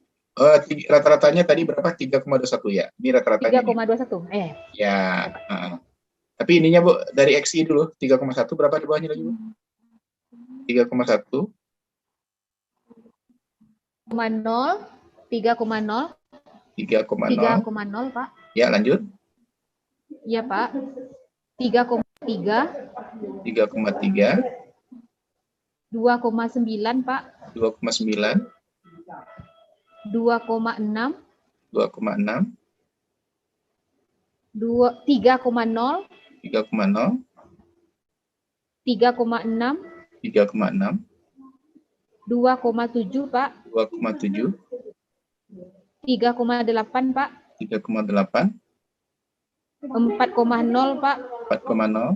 Speaker 1: Rata-ratanya tadi berapa? 3,21 ya? Ini rata-ratanya.
Speaker 3: 3,21.
Speaker 1: Ya. Tapi ininya Bu, dari XI dulu, 3,1 berapa di bawahnya lagi Bu? 3,1.
Speaker 3: 3,0, 3,0 Pak.
Speaker 1: Ya, lanjut.
Speaker 3: Iya Pak. 3,3
Speaker 1: 3,3
Speaker 3: 2,9 Pak.
Speaker 1: 2,9
Speaker 3: 2,6
Speaker 1: 2,6
Speaker 3: 3,0
Speaker 1: 3,0
Speaker 3: 3,6
Speaker 1: 3,6
Speaker 3: 2,7 Pak.
Speaker 1: 2,7
Speaker 3: 3,8 Pak.
Speaker 1: 3,8
Speaker 3: 4,0 Pak.
Speaker 1: 4,0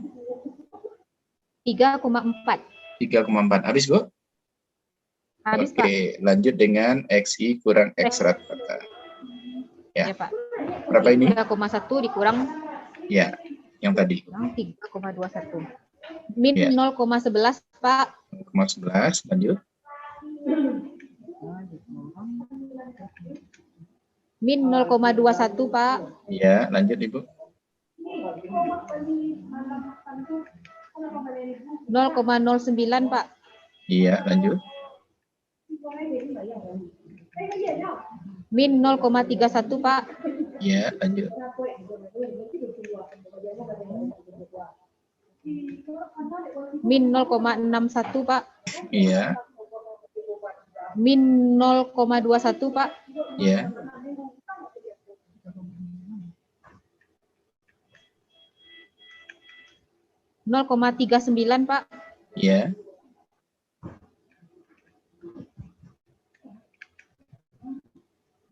Speaker 3: 3,4.
Speaker 1: 3,4. Habis Bu?
Speaker 3: Habis Pak.
Speaker 1: Oke, lanjut dengan XI kurang X rata-rata. Ya.
Speaker 3: Ya Pak.
Speaker 1: Berapa ini?
Speaker 3: 3,1 dikurang
Speaker 1: Ya, yang tadi.
Speaker 3: 3,21. Min
Speaker 1: Ya.
Speaker 3: 0,11 Pak.
Speaker 1: 0,11, lanjut.
Speaker 3: Min 0,21 Pak.
Speaker 1: Ya, lanjut Ibu.
Speaker 3: 0,09 Pak.
Speaker 1: Iya, lanjut.
Speaker 3: Min 0,31 Pak.
Speaker 1: Iya, lanjut.
Speaker 3: Min 0,61 Pak.
Speaker 1: Iya,
Speaker 3: Min 0,21 Pak.
Speaker 1: iya.
Speaker 3: ,39 Pak.
Speaker 1: Iya.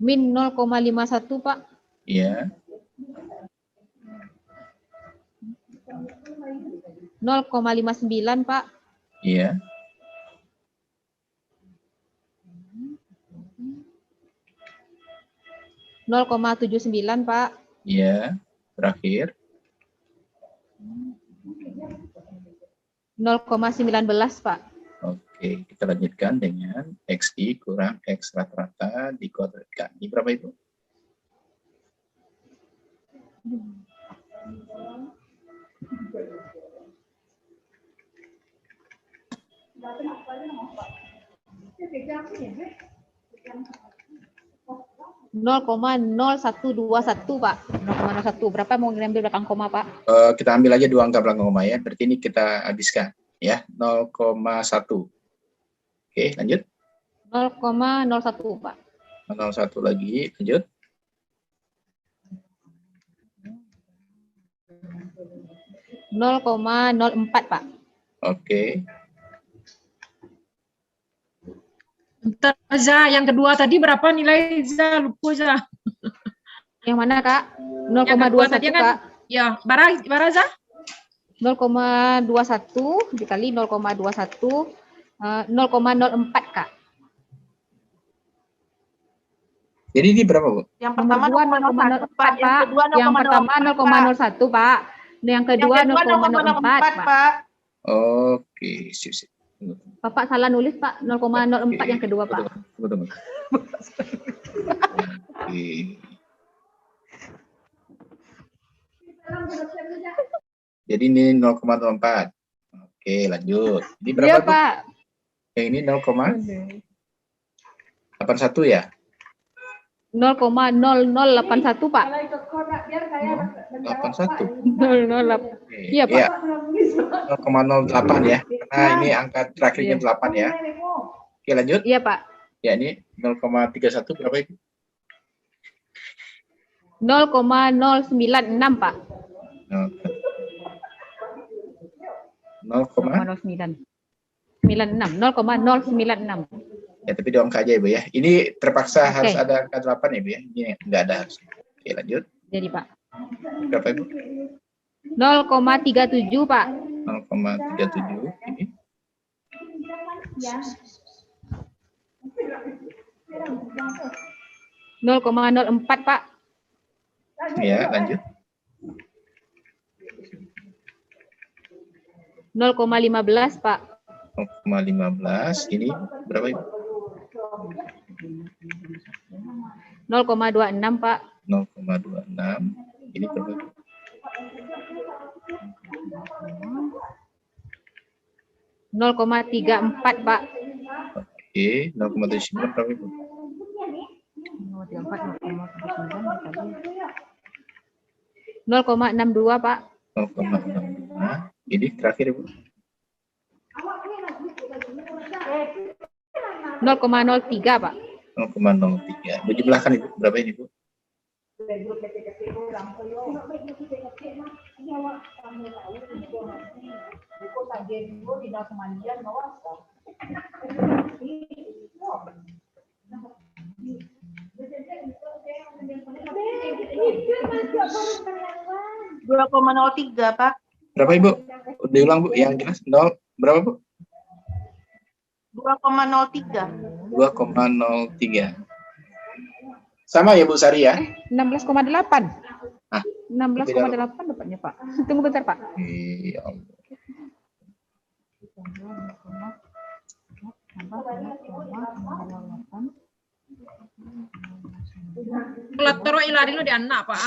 Speaker 3: Min 0,51 Pak.
Speaker 1: Iya.
Speaker 3: 0,59 Pak.
Speaker 1: Iya.
Speaker 3: ,79 Pak.
Speaker 1: Iya. Terakhir.
Speaker 3: 0,19 Pak.
Speaker 1: Oke, kita lanjutkan dengan XI kurang X rata-rata dikuadratkan. Ini berapa itu?
Speaker 3: ,0,0121 Pak. 0,01. Berapa mau ngambil belakang koma Pak?
Speaker 1: Kita ambil aja 2 angka belakang koma ya. Berarti ini kita habiskan ya 0,1. Oke, lanjut.
Speaker 3: 0,01 Pak.
Speaker 1: 0,1 lagi, lanjut.
Speaker 3: 0,04 Pak.
Speaker 1: Oke.
Speaker 6: Bentar, Za, yang kedua tadi berapa nilai, Za? Lupa, Za.
Speaker 3: Yang mana, Kak?
Speaker 6: Yang kedua
Speaker 3: 0,21,
Speaker 6: tadi kan,
Speaker 3: Kak.
Speaker 6: ya, Bara, Za?
Speaker 3: 0,21 dikali 0,21, 0,04, Kak.
Speaker 1: Jadi ini berapa, Bu?
Speaker 5: Yang
Speaker 3: Nomor
Speaker 5: pertama
Speaker 3: 2 0,04,
Speaker 5: 0,01, Pak. Yang
Speaker 3: Pak.
Speaker 5: kedua
Speaker 3: Yang pertama 0,01, Pak. Yang kedua 0,04, Pak.
Speaker 5: Pak.
Speaker 1: Oke, sip.
Speaker 3: Bapak salah nulis, Pak. 0,04 yang kedua, Pak.
Speaker 1: Tunggu. Oke. Jadi ini 0,04. Oke, lanjut. Ini berapa,
Speaker 3: Iya,
Speaker 1: Bu?
Speaker 3: Pak.
Speaker 1: Yang ini 0,81 ya?
Speaker 3: 0,0081, Pak.
Speaker 1: 81.
Speaker 3: 008. Iya, Pak.
Speaker 1: 0,08 ya. Nah, ini angka terakhirnya 8 ya. Oke, lanjut.
Speaker 3: Iya, Pak.
Speaker 1: Ya, ini 0,31 berapa itu?
Speaker 3: 0,096, Pak.
Speaker 1: 0,0.
Speaker 3: 0,096.
Speaker 1: Ya, tapi doang aja ya, Bu ya. Ini terpaksa
Speaker 3: Oke.
Speaker 1: harus ada angka 8 ya, Bu ya. Ini enggak ada harus. Oke, lanjut.
Speaker 3: Jadi, Pak.
Speaker 1: Berapa, Bu?
Speaker 3: 0,37, Pak.
Speaker 1: 0,37 ini.
Speaker 3: Ya. 0,04, Pak.
Speaker 1: Ya, lanjut.
Speaker 3: 0,15, Pak.
Speaker 1: 0,15 ini berapa itu?
Speaker 3: 0,26, Pak.
Speaker 1: 0,26 ini berapa itu?
Speaker 3: 0,34, Pak.
Speaker 1: Oke, 0,79 berapa itu?
Speaker 3: 0,62, Pak.
Speaker 1: 0,62 ini terakhir, Bu.
Speaker 3: 0,03, Pak.
Speaker 1: 0,03. Dijumlahkan Ibu, berapa ini, Bu?
Speaker 5: Dua 2,03, Pak.
Speaker 1: Berapa Ibu? Diulang, Bu, yang jelas. 0 berapa, Bu?
Speaker 5: 2,03.
Speaker 1: 2,03. Sama ya, Bu Sari ya?
Speaker 3: 16,8.
Speaker 1: Ah,
Speaker 3: 16,8 dapatnya, Pak. Tunggu bentar, Pak.
Speaker 1: Ya Allah.
Speaker 6: Kalkulator ilari lu di anak, Pak.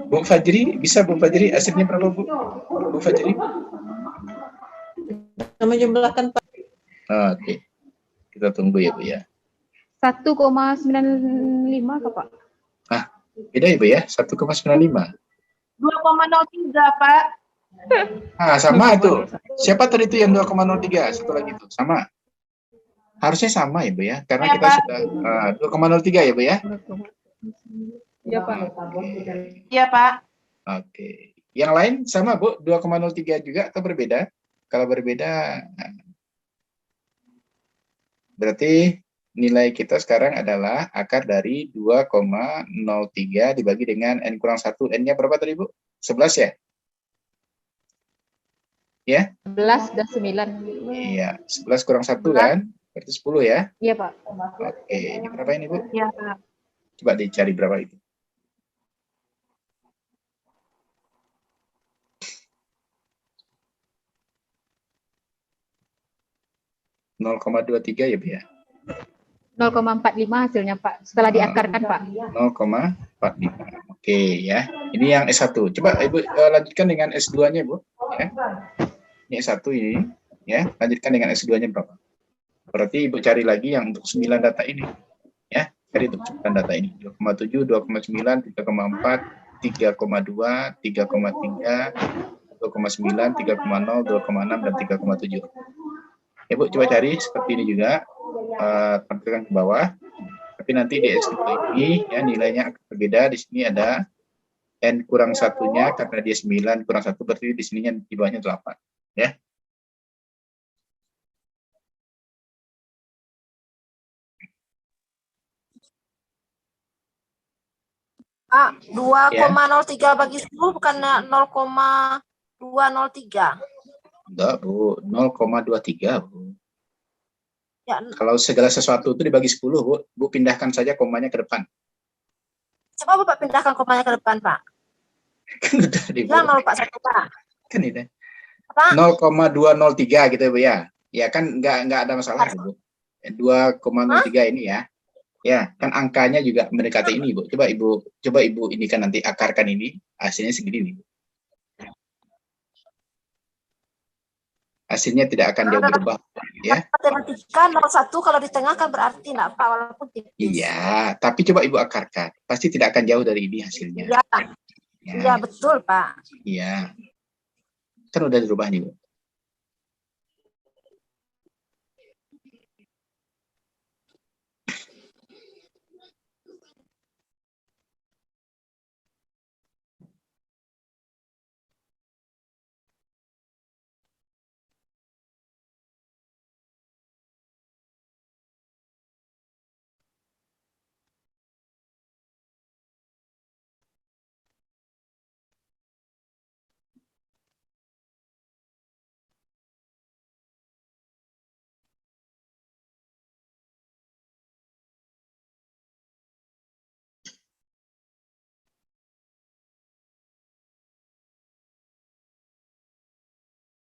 Speaker 1: Bu Fajri, bisa Bu Fajri? Hasilnya berapa, Bu? Bu Fajri?
Speaker 5: Sama jumlahkan, Pak.
Speaker 1: Oke. Kita tunggu ya, Bu ya.
Speaker 3: 1,95 ke, Pak?
Speaker 1: Ah, beda ya, Bu ya? 1,95.
Speaker 5: 2,03, Pak.
Speaker 1: Ah, sama itu. Siapa tadi itu yang 2,03? Satu lagi itu. Sama. Harusnya sama ya, Bu ya. Karena
Speaker 5: Ya,
Speaker 1: kita
Speaker 5: Pak.
Speaker 1: sudah 2,03 ya, Bu ya.
Speaker 3: Iya, Pak.
Speaker 5: Iya, Pak.
Speaker 1: Oke. Yang lain sama, Bu? 2,03 juga atau berbeda? Kalau berbeda, berarti nilai kita sekarang adalah akar dari 2,03 dibagi dengan N kurang 1. N-nya berapa tadi, Bu? 11 ya? Ya?
Speaker 3: 11 dan 9.
Speaker 1: Iya, 11 kurang 1 kan? Berarti 10 ya?
Speaker 3: Iya, Pak.
Speaker 1: Oke, ini berapa ini, Bu?
Speaker 5: Iya, Pak.
Speaker 1: Coba dicari berapa itu. (0,23 ya, Bu ya?
Speaker 3: 0,45 hasilnya, Pak. Setelah diakarkan, Pak.
Speaker 1: 0,45. Oke ya. Ini yang S1. Coba Ibu lanjutkan dengan S2-nya, Bu. Ya. Ini S1 ini. Ya, lanjutkan dengan S2-nya berapa? Berarti Ibu cari lagi yang untuk 9 data ini. Ya, cari untuk 9 data ini. 2,7, 2,9, 3,4, 3,2, 3,3, 2,9, 3,0, 2,6, dan 3,7. Ya, Bu, coba cari seperti ini juga. Tampilkan ke bawah. Tapi nanti di X2 ini ya nilainya akan berbeda. Di sini ada N kurang satunya karena dia 9 kurang 1 berarti di sininya di bawahnya 8 ya.
Speaker 2: Ah, 2,03 bagi 10 bukannya 0,203.
Speaker 1: Enggak, Bu. 0,23, Bu.
Speaker 2: Ya,
Speaker 1: Kalau segala sesuatu itu dibagi 10, Bu. Bu pindahkan saja komanya ke depan.
Speaker 2: coba Bapak pindahkan komanya ke depan, Pak.
Speaker 1: Kan udah di
Speaker 2: Bilang 0,1, Pak.
Speaker 1: Kan ini.
Speaker 2: Apa?
Speaker 1: 0,203 gitu ya, Bu ya. Ya kan nggak ada masalah, Bu. 2,03 ini ya. Ya, kan angkanya juga mendekati ini, Bu. Coba Ibu ini kan nanti akarkan ini, hasilnya segini nih, Bu. Hasilnya tidak akan jauh berubah, ya.
Speaker 2: Matematika 01 kalau di tengah kan berarti enggak, Pak, walaupun tipis.
Speaker 1: Iya, tapi coba Ibu akarkan. Pasti tidak akan jauh dari ini hasilnya.
Speaker 2: Iya.
Speaker 1: Ya,
Speaker 2: Iya, betul, Pak.
Speaker 1: iya. Kan udah dirubah nih, Bu.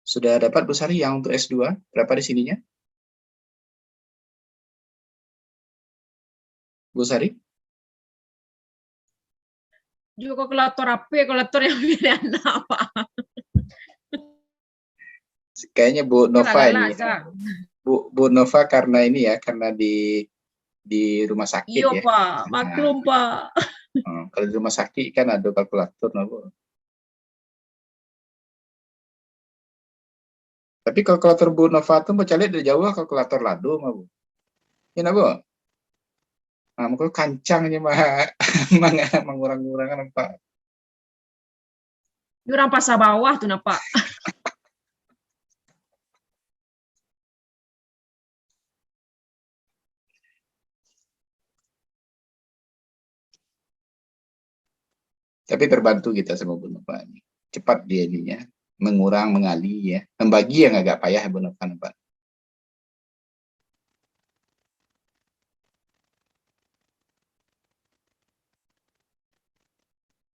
Speaker 1: Sudah dapat Bu Sari yang untuk S2? Berapa di sininya? Bu Sari?
Speaker 6: Juga kalkulator apa? Kalkulator yang pilihan apa?
Speaker 1: Kayaknya Bu Nova ini. Ya. Bu Nova karena ini ya, karena di rumah sakit
Speaker 6: iya,
Speaker 1: ya.
Speaker 6: Pak. Maklum, Pak.
Speaker 1: Kalau di rumah sakit kan ada kalkulator, nah, Bu. Tapi kalkulator Bu Nova itu baca lihat dari jauh kalkulator lado, mah, Bu. Ya, nah, Bu. Nah, mungkin kancangnya mah mengurang-urang nampak.
Speaker 6: Jurang pasar bawah tuh, nah, Pak.
Speaker 1: Tapi terbantu kita sama Bu Nova ini. Cepat dia ininya, mengurang, mengali ya. Membagi yang agak payah Bu Nova, Pak.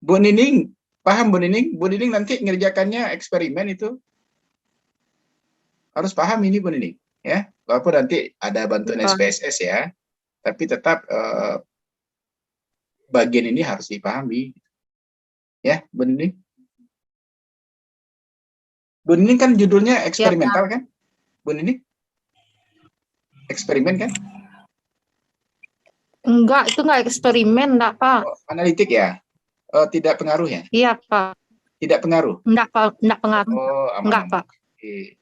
Speaker 1: Bu Nining, paham Bu Nining? Bu Nining nanti ngerjakannya eksperimen itu harus paham ini Bu Nining, ya. Walaupun nanti ada bantuan SPSS ya, tapi tetap bagian ini harus dipahami, ya Bu Nining. Bu Nining kan judulnya eksperimental kan, Bu Nining? Eksperimen kan?
Speaker 4: Enggak, itu enggak eksperimen, enggak, Pak.
Speaker 1: Oh, analitik ya? Tidak pengaruh ya?
Speaker 4: Iya, Pak.
Speaker 1: Tidak pengaruh?
Speaker 4: Enggak, Pak. Enggak pengaruh.
Speaker 1: Oh, aman,
Speaker 4: enggak,
Speaker 1: aman.
Speaker 4: Pak.
Speaker 1: Oke.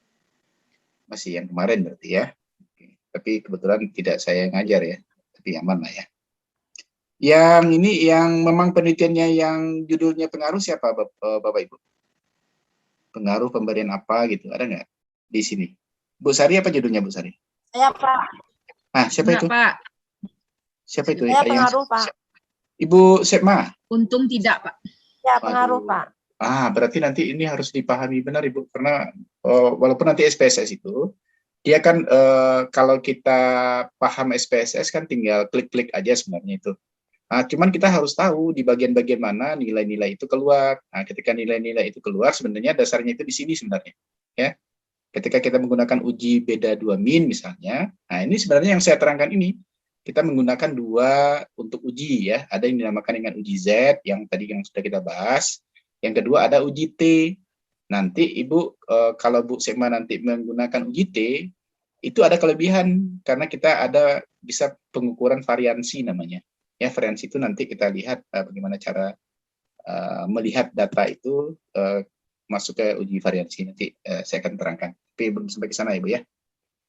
Speaker 1: Masih yang kemarin berarti ya. Oke. Tapi kebetulan tidak saya ngajar ya. Tapi aman lah ya. Yang ini yang memang penelitiannya yang judulnya pengaruh siapa Bapak Ibu? Pengaruh pemberian apa gitu, ada nggak di sini? Bu Sari apa judulnya Bu Sari?
Speaker 2: Saya, Pak.
Speaker 1: Ah, siapa itu?
Speaker 6: Pak.
Speaker 1: Siapa itu?
Speaker 2: Saya pengaruh, Pak.
Speaker 1: Ibu Sepma?
Speaker 6: Untung tidak, Pak.
Speaker 2: Ya, pengaruh, Pak.
Speaker 1: Berarti nanti ini harus dipahami benar Ibu, karena walaupun nanti SPSS itu, dia kan kalau kita paham SPSS kan tinggal klik-klik aja sebenarnya itu. Nah, cuman kita harus tahu di bagian-bagian mana nilai-nilai itu keluar. Nah, ketika nilai-nilai itu keluar, sebenarnya dasarnya itu di sini sebenarnya. Ya, ketika kita menggunakan uji beda 2 min misalnya, nah ini sebenarnya yang saya terangkan ini. Kita menggunakan 2 untuk uji ya. Ada yang dinamakan dengan uji Z yang tadi yang sudah kita bahas. Yang kedua ada uji T. Nanti Ibu kalau Bu Sema nanti menggunakan uji T itu ada kelebihan karena kita ada bisa pengukuran variansi namanya. Ya, variansi itu nanti kita lihat bagaimana cara melihat data itu masuk ke uji variansi. Nanti saya akan terangkan. Tapi belum sampai ke sana Ibu ya.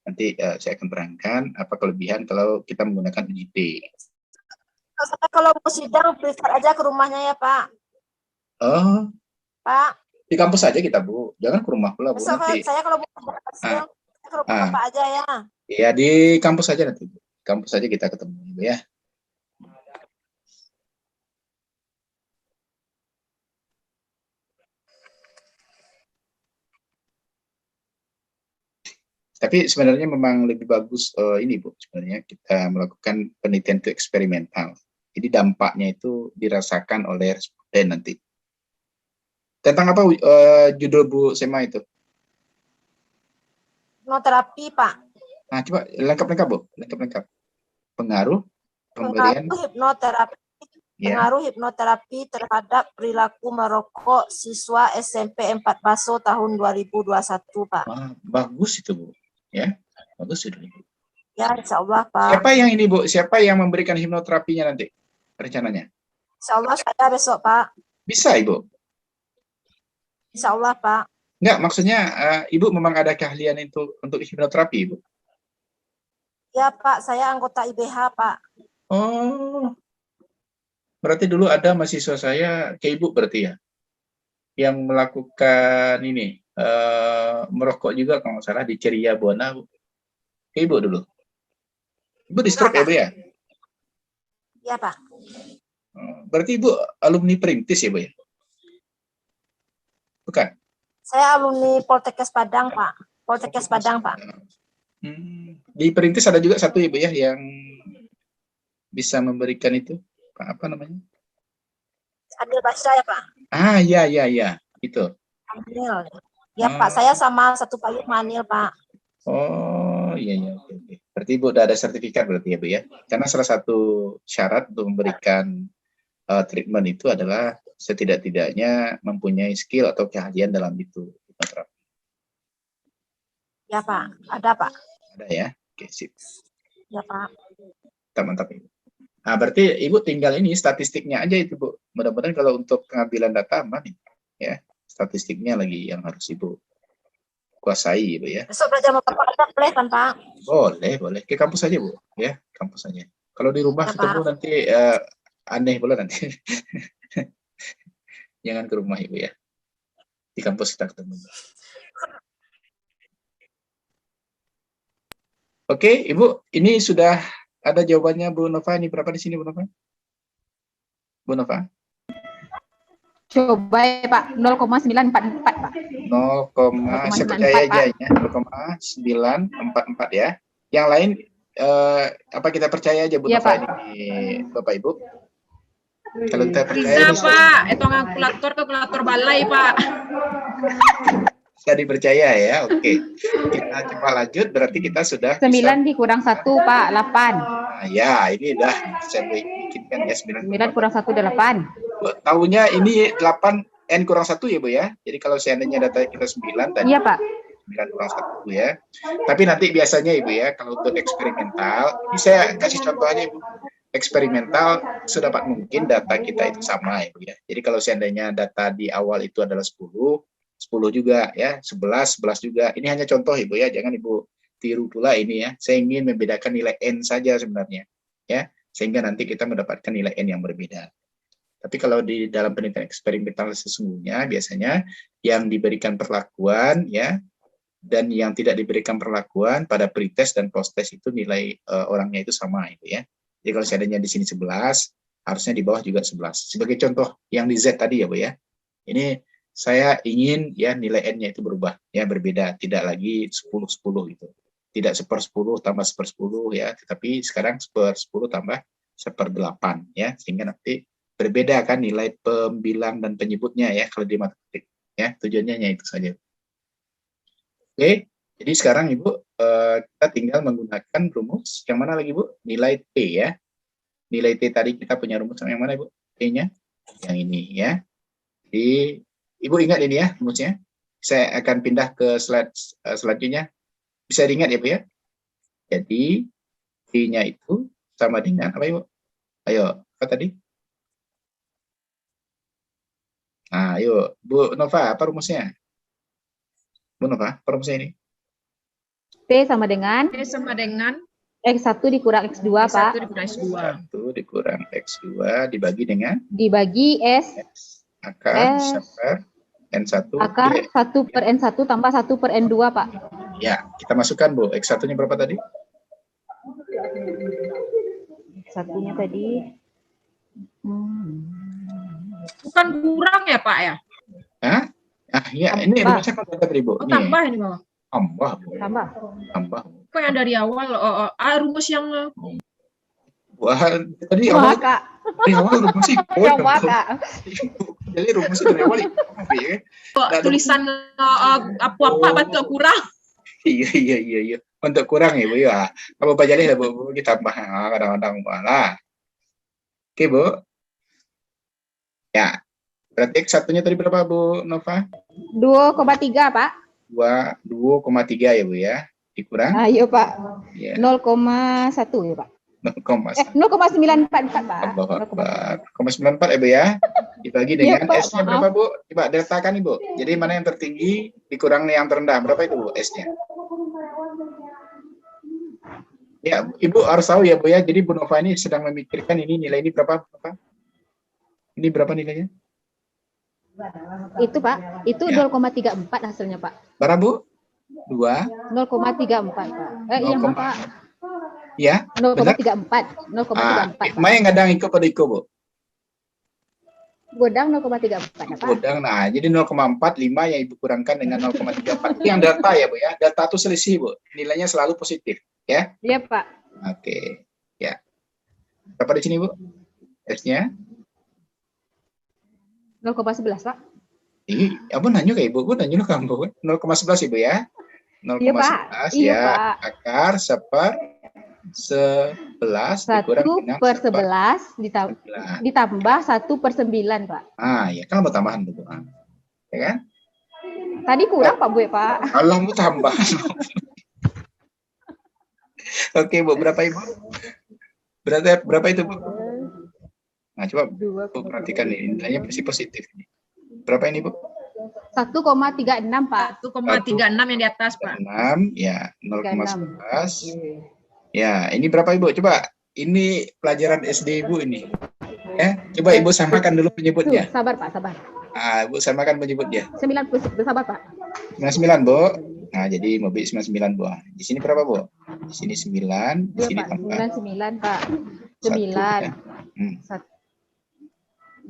Speaker 1: Nanti saya akan terangkan apa kelebihan kalau kita menggunakan uji T.
Speaker 2: Saya kalau mau sidang prefer aja ke rumahnya ya Pak.
Speaker 1: Oh,
Speaker 2: Pak,
Speaker 1: di kampus aja kita, Bu. Jangan ke rumah pula, Bu.
Speaker 2: besok
Speaker 1: Nanti.
Speaker 2: saya kalau mau hasil, saya ke rumah
Speaker 1: Ah.
Speaker 2: Bapak aja ya.
Speaker 1: Ya, di kampus aja nanti, Bu. Kampus aja kita ketemu, Bu, ya. Tapi sebenarnya memang lebih bagus ini, Bu. Sebenarnya kita melakukan penelitian itu eksperimental. Jadi dampaknya itu dirasakan oleh responden nanti. Tentang apa judul Bu Sema itu?
Speaker 2: Hipnoterapi Pak.
Speaker 1: Nah, coba lengkap-lengkap, Bu. Lengkap-lengkap. Pengaruh pemberian.
Speaker 2: Pengaruh hipnoterapi.
Speaker 1: Ya.
Speaker 2: Pengaruh hipnoterapi terhadap perilaku merokok siswa SMP 4 Baso tahun 2021 Pak.
Speaker 1: Wah, bagus itu, Bu. Ya, bagus itu.
Speaker 2: Ya, insya Allah Pak.
Speaker 1: Siapa yang ini, Bu? Siapa yang memberikan hipnoterapinya nanti? Rencananya?
Speaker 2: Insya Allah saya besok Pak.
Speaker 1: Bisa, Ibu?
Speaker 2: Insya Allah Pak.
Speaker 1: Enggak, maksudnya Ibu memang ada keahlian itu untuk hipnoterapi, Ibu?
Speaker 2: Ya Pak, saya anggota IBH Pak.
Speaker 1: Oh, berarti dulu ada mahasiswa saya, ke Ibu berarti ya, yang melakukan ini, merokok juga kalau nggak salah di Ceria Buana, Bu. Ke Ibu dulu. Ibu di stroke ya, Bu ya?
Speaker 2: Ya Pak.
Speaker 1: Berarti Ibu alumni Perintis ya, Bu ya? Bukan?
Speaker 2: Saya alumni Poltekkes Padang Pak. Poltekkes Padang Pak.
Speaker 1: Di Perintis ada juga satu Ibu ya yang bisa memberikan itu, apa namanya?
Speaker 2: Adil Basra ya Pak.
Speaker 1: Ah, ya, itu.
Speaker 2: Anil. Ya Pak, saya sama satu payung Manil Pak.
Speaker 1: Oh, iya, oke. Berarti Ibu udah ada sertifikat berarti ya, Bu ya? Karena salah satu syarat untuk memberikan treatment itu adalah setidak-tidaknya mempunyai skill atau keahlian dalam itu.
Speaker 2: Ya Pak, ada Pak.
Speaker 1: Ada ya? Oke, sip.
Speaker 2: Ya Pak.
Speaker 1: Mantap, Ibu. Nah, berarti Ibu tinggal ini statistiknya aja itu, Bu. Mudah-mudahan kalau untuk pengambilan data aman ya. Statistiknya lagi yang harus Ibu kuasai, Ibu ya.
Speaker 2: Besok belajar sama Bapak ada boleh kan Pak?
Speaker 1: Boleh. Ke kampus aja, Bu. Ya, kampus aja. Kalau di rumah
Speaker 2: Ya,
Speaker 1: ketemu
Speaker 2: Pak.
Speaker 1: nanti aneh pula nanti. Jangan ke rumah, Ibu ya. Di kampus kita ketemu. Oke, Ibu, ini sudah ada jawabannya Bu Nova. Ini berapa di sini, Bu Nova? Bu Nova?
Speaker 3: Coba ya Pak, 0,944 Pak.
Speaker 1: 0, saya percaya aja ya, 0,944 ya. Yang lain, apa kita percaya aja Bu
Speaker 3: Iya,
Speaker 1: Nova
Speaker 3: Pak.
Speaker 1: ini, Bapak Ibu? Kalau kita percaya
Speaker 6: Bisa
Speaker 1: ini
Speaker 6: Pak, itu kalkulator balai Pak.
Speaker 1: bisa dipercaya ya. Oke, kita coba lanjut. Berarti kita sudah
Speaker 3: 9
Speaker 1: bisa.
Speaker 3: dikurang 1 Pak, 8.
Speaker 1: Nah, ya, ini udah saya bikinkan ya
Speaker 3: 9 kurang 1 8.
Speaker 1: Tahunya ini 8N kurang 1 ya, Bu ya. Jadi kalau seandainya data kita 9 tadi.
Speaker 3: Iya Pak.
Speaker 1: 9 kurang 1 ya. Tapi nanti biasanya Ibu ya, kalau untuk eksperimental, ini saya kasih contoh aja Ibu. Eksperimental sedapat mungkin data kita itu sama Ibu ya. Jadi kalau seandainya data di awal itu adalah 10 juga ya, 11 juga. Ini hanya contoh Ibu ya, jangan Ibu tiru pula ini ya. Saya ingin membedakan nilai N saja sebenarnya ya, sehingga nanti kita mendapatkan nilai N yang berbeda. Tapi kalau di dalam penelitian eksperimental sesungguhnya biasanya yang diberikan perlakuan ya dan yang tidak diberikan perlakuan pada pretest dan post-test itu nilai orangnya itu sama Ibu ya. Jadi kalau seandainya di sini 11, harusnya di bawah juga 11. Sebagai contoh yang di Z tadi ya Bu ya. Ini saya ingin ya nilai N-nya itu berubah ya, berbeda, tidak lagi 10 gitu. Tidak 1/10 tambah 1/10 ya, tetapi sekarang 1/10 tambah 1/8 ya, sehingga nanti berbeda kan nilai pembilang dan penyebutnya ya kalau di matematik ya, tujuannya hanya itu saja. Oke, jadi sekarang Ibu kita tinggal menggunakan rumus yang mana lagi Bu? Nilai T ya. Nilai T tadi kita punya rumus yang mana Ibu? T-nya yang ini ya. Jadi Ibu ingat ini ya rumusnya. Saya akan pindah ke slide selanjutnya. Bisa diingat ya Bu ya. Jadi T-nya itu sama dengan apa Ibu? Ayo, apa tadi? Nah, ayo, Bu Nova, apa rumusnya? Bu Nova, apa rumusnya ini?
Speaker 3: T sama dengan
Speaker 6: T sama dengan
Speaker 3: X1 dikurang X2, Pak.
Speaker 6: X1 dikurang X2.
Speaker 1: 1 dikurang X2 dibagi dengan
Speaker 3: Dibagi S
Speaker 1: akar per N1.
Speaker 3: akar 1 per N1 tambah 1 per N2, Pak.
Speaker 1: Ya, kita masukkan, Bu. X1-nya berapa tadi?
Speaker 3: Satunya tadi.
Speaker 6: Bukan kurang ya, Pak ya?
Speaker 1: Hah? Ah, iya, ini
Speaker 3: Tambah.
Speaker 1: rumusnya kan tadi, Bu.
Speaker 6: Oh,
Speaker 1: Nih,
Speaker 6: tambah ini, Bawah.
Speaker 1: tambah, Bu.
Speaker 3: Tambah.
Speaker 6: Kok yang dari awal? Rumus yang
Speaker 1: Wah, tadi
Speaker 3: Wah,
Speaker 1: awal,
Speaker 3: Kak.
Speaker 1: dari awal rumusnya
Speaker 3: Yang wah, Kak.
Speaker 1: Jadi rumusnya dari awal itu. Ya.
Speaker 6: tulisan apa batu kurang.
Speaker 1: Iya. Untuk kurang ya, Bu, ya. Kalau Pak Jalih, Bu, kita tambah kadang-kadang malah. Oke, Bu. Ya. Berarti X1-nya tadi berapa, Bu Nova?
Speaker 3: 2,3, Pak.
Speaker 1: 2,3 ya, Bu, ya. Dikurang?
Speaker 3: Ayo, Pak.
Speaker 1: Ya.
Speaker 3: 0,1 ya, Pak. 0,944, Pak.
Speaker 1: 0,94 ya, Bu, ya. Dibagi dengan
Speaker 3: Pak,
Speaker 1: S-nya berapa, Bu? Coba deltakan, Ibu. Jadi mana yang tertinggi dikurang yang terendah. Berapa itu, Bu, S-nya? Ya, Ibu harus tahu ya, Bu, ya. Jadi Bu Nova ini sedang memikirkan ini nilai ini berapa? Ini berapa nilainya?
Speaker 3: Itu, Pak. Itu
Speaker 1: Ya.
Speaker 3: 0,34 hasilnya, Pak.
Speaker 1: Berapa, Bu? 2.
Speaker 3: 0,34, Pak. Iya,
Speaker 1: 0,
Speaker 3: Pak.
Speaker 1: ya, benar.
Speaker 3: 0,34. 0,34, Pak.
Speaker 1: Mana yang kadang ikut pada ikut, Bu?
Speaker 3: Godang 0,34, ya, Pak.
Speaker 1: Godang, nah, jadi 0,45 yang Ibu kurangkan dengan 0,34. Itu yang delta ya, Bu, ya. Delta itu selisih, Bu. Nilainya selalu positif, ya.
Speaker 3: Iya, Pak.
Speaker 1: Oke, ya. Berapa di sini, Bu? S-nya?
Speaker 3: 0,11, Pak.
Speaker 1: Ih, Abu nanya ke Ibu, nanya ke kamu. 0,11 Ibu ya. 0,11
Speaker 3: Iya,
Speaker 1: ya.
Speaker 3: Pak.
Speaker 1: Akar 11 dikurang
Speaker 3: 1
Speaker 1: dengan
Speaker 3: per 11 ditambah 1 per 9, Pak.
Speaker 1: Ah, ya kan mau tambahan Bu. Ya kan?
Speaker 3: Tadi kurang, Pak Bu, Pak.
Speaker 1: Allah mau tambah. Oke, Bu, berapa Ibu? Berapa itu, Bu? Nah, coba Bu perhatikan ini, nilainya pasti positif. Berapa ini, Bu?
Speaker 3: 1,36, Pak.
Speaker 6: 1,36 yang di atas, Pak.
Speaker 1: 6, ya, 0,11. Ya, ini berapa, Ibu? Coba, ini pelajaran SD Ibu ini. Ya, coba Ibu samakan dulu penyebutnya.
Speaker 3: Tuh, sabar, Pak, sabar.
Speaker 1: Ah, Ibu samakan penyebutnya.
Speaker 3: 90, sabar, Pak.
Speaker 1: 99, Bu. Nah, jadi mau 99, Bu. Di sini berapa, Bu? Di sini 9, di
Speaker 3: Iya,
Speaker 1: sini
Speaker 3: Pak.
Speaker 1: tambah
Speaker 3: 99, Pak.
Speaker 1: 9.
Speaker 3: 9.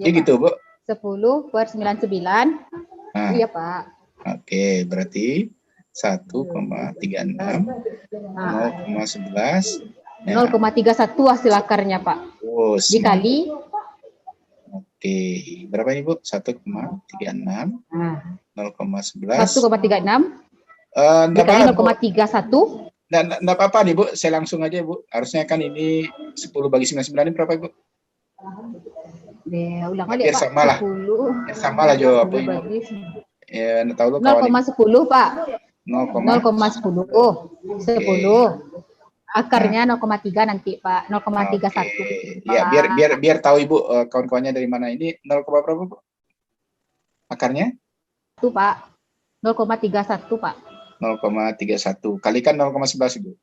Speaker 1: Ya, gitu, Bu.
Speaker 3: 10 per 99.
Speaker 1: Nah,
Speaker 3: Iya, Pak.
Speaker 1: oke, berarti 1,36, 0,11.
Speaker 3: 0,31 hasil akarnya, Pak.
Speaker 1: Oh,
Speaker 3: Dikali.
Speaker 1: Oke, berapa ini, Bu? 1,36,
Speaker 3: Nah,
Speaker 1: 0,11.
Speaker 3: 1,36
Speaker 1: Dikali
Speaker 3: dikali 0,31.
Speaker 1: Enggak apa-apa nih, Bu. Saya langsung aja, Bu. Harusnya kan ini 10 bagi 99 ini berapa, Bu?
Speaker 3: Ya, ulang
Speaker 1: Biar
Speaker 3: aja, Pak.
Speaker 1: sama lah.
Speaker 3: 10.
Speaker 1: Ya, sama lah jawabannya.
Speaker 3: Bagi
Speaker 1: Ya, enggak tahu lu kawan.
Speaker 3: 0,10, Pak.
Speaker 1: 0,10.
Speaker 3: 0,10. 10. Akarnya 0,3 nanti, Pak. 0,31.
Speaker 1: Oke. Ya, biar tahu Ibu kawan-kawannya dari mana. Ini 0, berapa, Bu? Akarnya?
Speaker 3: Itu, Pak. 0,31, Pak.
Speaker 1: 0,31. Kalikan 0,11, Ibu.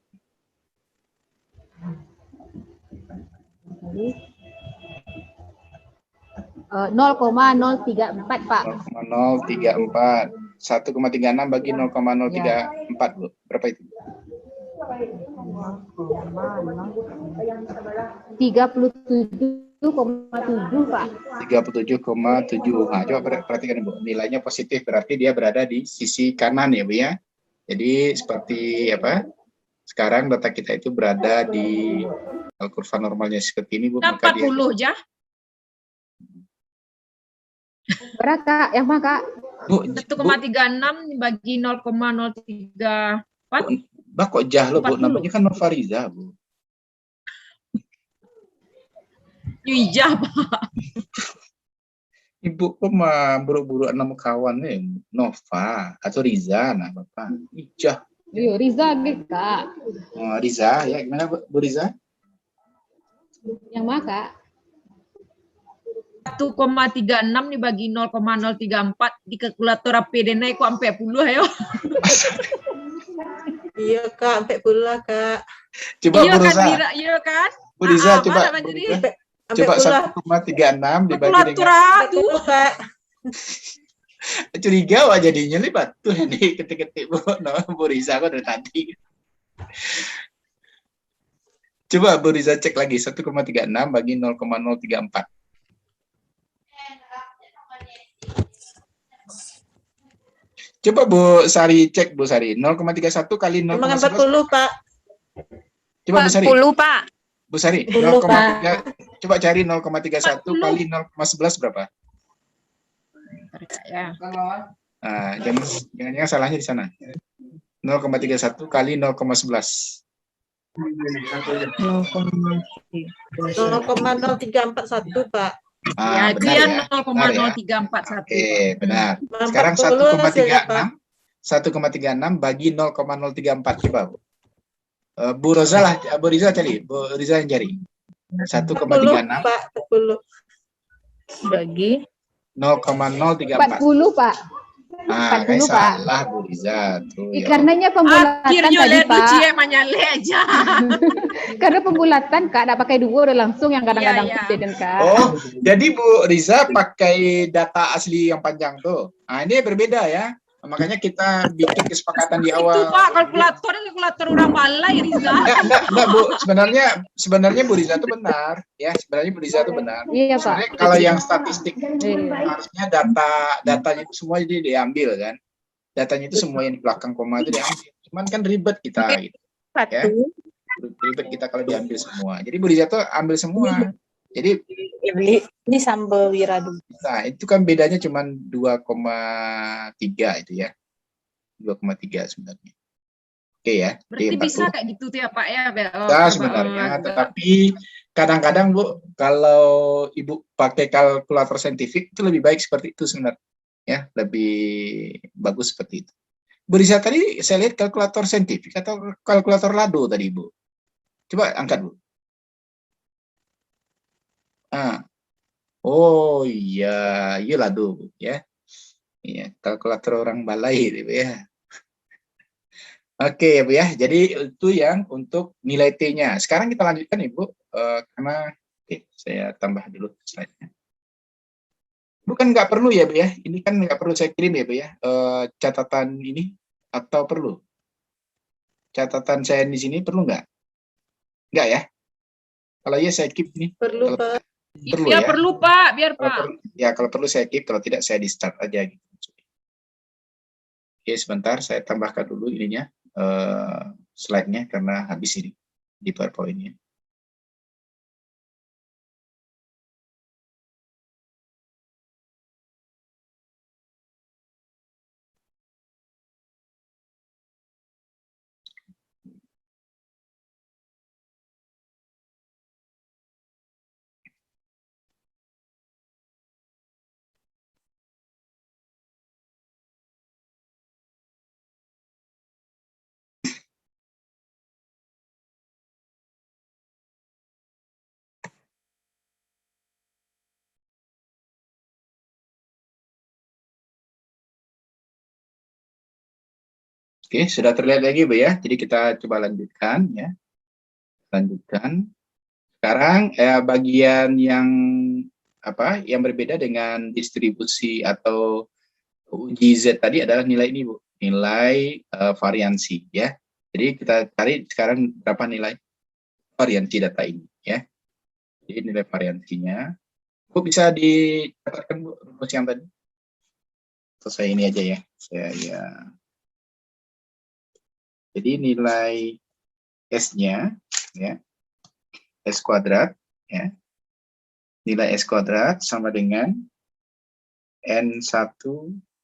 Speaker 3: Jadi 0,034, Pak.
Speaker 1: 0,034. 1,36 bagi 0,034, Bu. Berapa itu?
Speaker 3: 37,7, Pak.
Speaker 1: 37,7. Nah, coba perhatikan, Bu. Nilainya positif, berarti dia berada di sisi kanan ya, Bu ya. Jadi seperti apa? Sekarang data kita itu berada di kurva normalnya seperti ini, Bu. Maka dia
Speaker 6: 40 ya.
Speaker 3: Berat, Kak. Yang mana, Kak?
Speaker 1: Bu,
Speaker 6: 1,36 bagi 0,034.
Speaker 1: Bah kok jah lo, Bu?
Speaker 6: 40.
Speaker 1: Namanya kan Nova Riza, Bu.
Speaker 6: Yuijah, Pak.
Speaker 1: Ibu kok mah buru-buru nama kawan nih, Nova atau Riza, nah Bapak. Ijah.
Speaker 3: Iya, Riza, Kak.
Speaker 1: Oh, Riza, ya gimana Bu Riza?
Speaker 3: Yang mana, Kak?
Speaker 6: 1,36 dibagi 0,034 di kalkulator APD naik kok sampai 40 ayo.
Speaker 5: Iya Kak, sampai pula Kak.
Speaker 1: Coba
Speaker 6: Iya
Speaker 1: Bu
Speaker 6: kan,
Speaker 1: Riza.
Speaker 6: Mira, iya kan?
Speaker 1: Bu Riza, coba.
Speaker 6: Mana
Speaker 1: Bu
Speaker 6: jadi?
Speaker 1: Riza.
Speaker 5: Sampai
Speaker 1: Coba
Speaker 5: pula.
Speaker 1: 1,36 dibagi
Speaker 6: Kalkulator
Speaker 1: dengan
Speaker 6: tuh.
Speaker 5: Kak.
Speaker 1: curiga wah jadinya libat tuh ini ketik-ketik Bu Riza kok dari tadi. Coba Bu Riza cek lagi 1,36 bagi 0,034. Coba Bu Sari cek Bu Sari 0,31 kali 0,11.
Speaker 5: Emang 40 Pak.
Speaker 1: Coba Bu Sari.
Speaker 4: 40, Pak.
Speaker 1: Bu Sari
Speaker 5: 40,
Speaker 1: 0,3 coba cari 0,31 kali 0,11 berapa?
Speaker 6: Ya.
Speaker 1: Nah, jangan salahnya di sana. 0,31 kali 0,11.
Speaker 5: 0,0341 Pak.
Speaker 6: Ya, itu
Speaker 1: benar
Speaker 6: ya
Speaker 1: ya. Benar ya.
Speaker 6: 0,0341.
Speaker 1: Oke, benar. Sekarang
Speaker 5: 40 hasilnya, Pak.
Speaker 1: 1,36 bagi 0,034 coba Bu. Bu Roza lah, Bu Riza cari, Bu Riza yang cari.
Speaker 5: 10
Speaker 1: 1,36
Speaker 5: Pak, 10.
Speaker 4: Bagi
Speaker 1: 0,034.
Speaker 3: 40 Pak.
Speaker 1: Ah,
Speaker 3: 40,
Speaker 1: kayak
Speaker 3: Pak.
Speaker 1: salah Bu Riza tuh. Ya.
Speaker 3: Karenanya pembulatan
Speaker 6: Akhirnya
Speaker 3: tadi
Speaker 6: lihat
Speaker 3: Pak.
Speaker 6: Uci manyale aja.
Speaker 3: Karena pembulatan Kak, nggak pakai dua udah langsung yang kadang-kadang
Speaker 6: Iya, iya.
Speaker 3: presiden Kak.
Speaker 1: Oh, jadi Bu Riza pakai data asli yang panjang tuh. Nah, ini berbeda ya. Makanya kita bikin kesepakatan di
Speaker 6: Itu
Speaker 1: awal.
Speaker 6: Pak, kalkulator orang balai, Riza.
Speaker 1: Enggak, Bu. Sebenarnya Bu Riza itu benar, ya. Sebenarnya Bu Riza itu benar.
Speaker 3: Iya Pak.
Speaker 1: Sebenarnya kalau yang statistik
Speaker 3: Iya.
Speaker 1: harusnya datanya itu semua jadi diambil kan. Datanya itu semua yang di belakang koma itu diambil. Cuman kan ribet kita gitu. Ya. Ribet kita kalau diambil semua. Jadi Bu Riza tuh ambil semua. Jadi
Speaker 4: ini sambal wiradu.
Speaker 1: nah, itu kan bedanya cuma 2,3 itu ya. 2,3 sebenarnya. Oke ya.
Speaker 6: Berarti
Speaker 1: Jadi
Speaker 6: bisa
Speaker 1: 40.
Speaker 6: kayak gitu tuh ya Pak ya.
Speaker 1: Bisa sebenarnya, tetapi kadang-kadang Bu, kalau Ibu pakai kalkulator saintifik itu lebih baik seperti itu sebenarnya. Ya, lebih bagus seperti itu. Bu Riza tadi saya lihat kalkulator saintifik atau kalkulator lado tadi Bu. Coba angkat Bu. Oh iya, iya lado Bu ya. Iya, kalkulator orang balai itu ya. Oke ya Bu ya, jadi itu yang untuk nilai T-nya. Sekarang kita lanjutkan Ibu, karena saya tambah dulu slide-nya. Bukan nggak perlu ya Bu ya, ini kan nggak perlu saya kirim ya Bu ya, catatan ini atau perlu? Catatan saya di sini perlu nggak? Nggak ya? Kalau iya saya keep ini.
Speaker 5: Perlu
Speaker 1: Kalau
Speaker 5: Pak.
Speaker 1: perlu
Speaker 6: Ya
Speaker 1: ya.
Speaker 6: perlu Pak, biar
Speaker 1: Kalau
Speaker 6: Pak.
Speaker 1: kalau perlu saya keep, kalau tidak saya di start aja gitu. Oke, sebentar saya tambahkan dulu ininya slide-nya karena habis ini di PowerPoint-nya. Oke, sudah terlihat lagi Bu ya. Jadi kita coba lanjutkan ya. Lanjutkan. Sekarang bagian yang apa? Yang berbeda dengan distribusi atau uji Z tadi adalah nilai ini Bu. Nilai variansi ya. Jadi kita cari sekarang berapa nilai variansi data ini ya. Jadi nilai variansinya. Bu bisa dicatatkan Bu rumus yang tadi. Atau saya ini aja ya. Saya ya. Jadi nilai S-nya ya, S kuadrat ya. Nilai S kuadrat sama dengan N1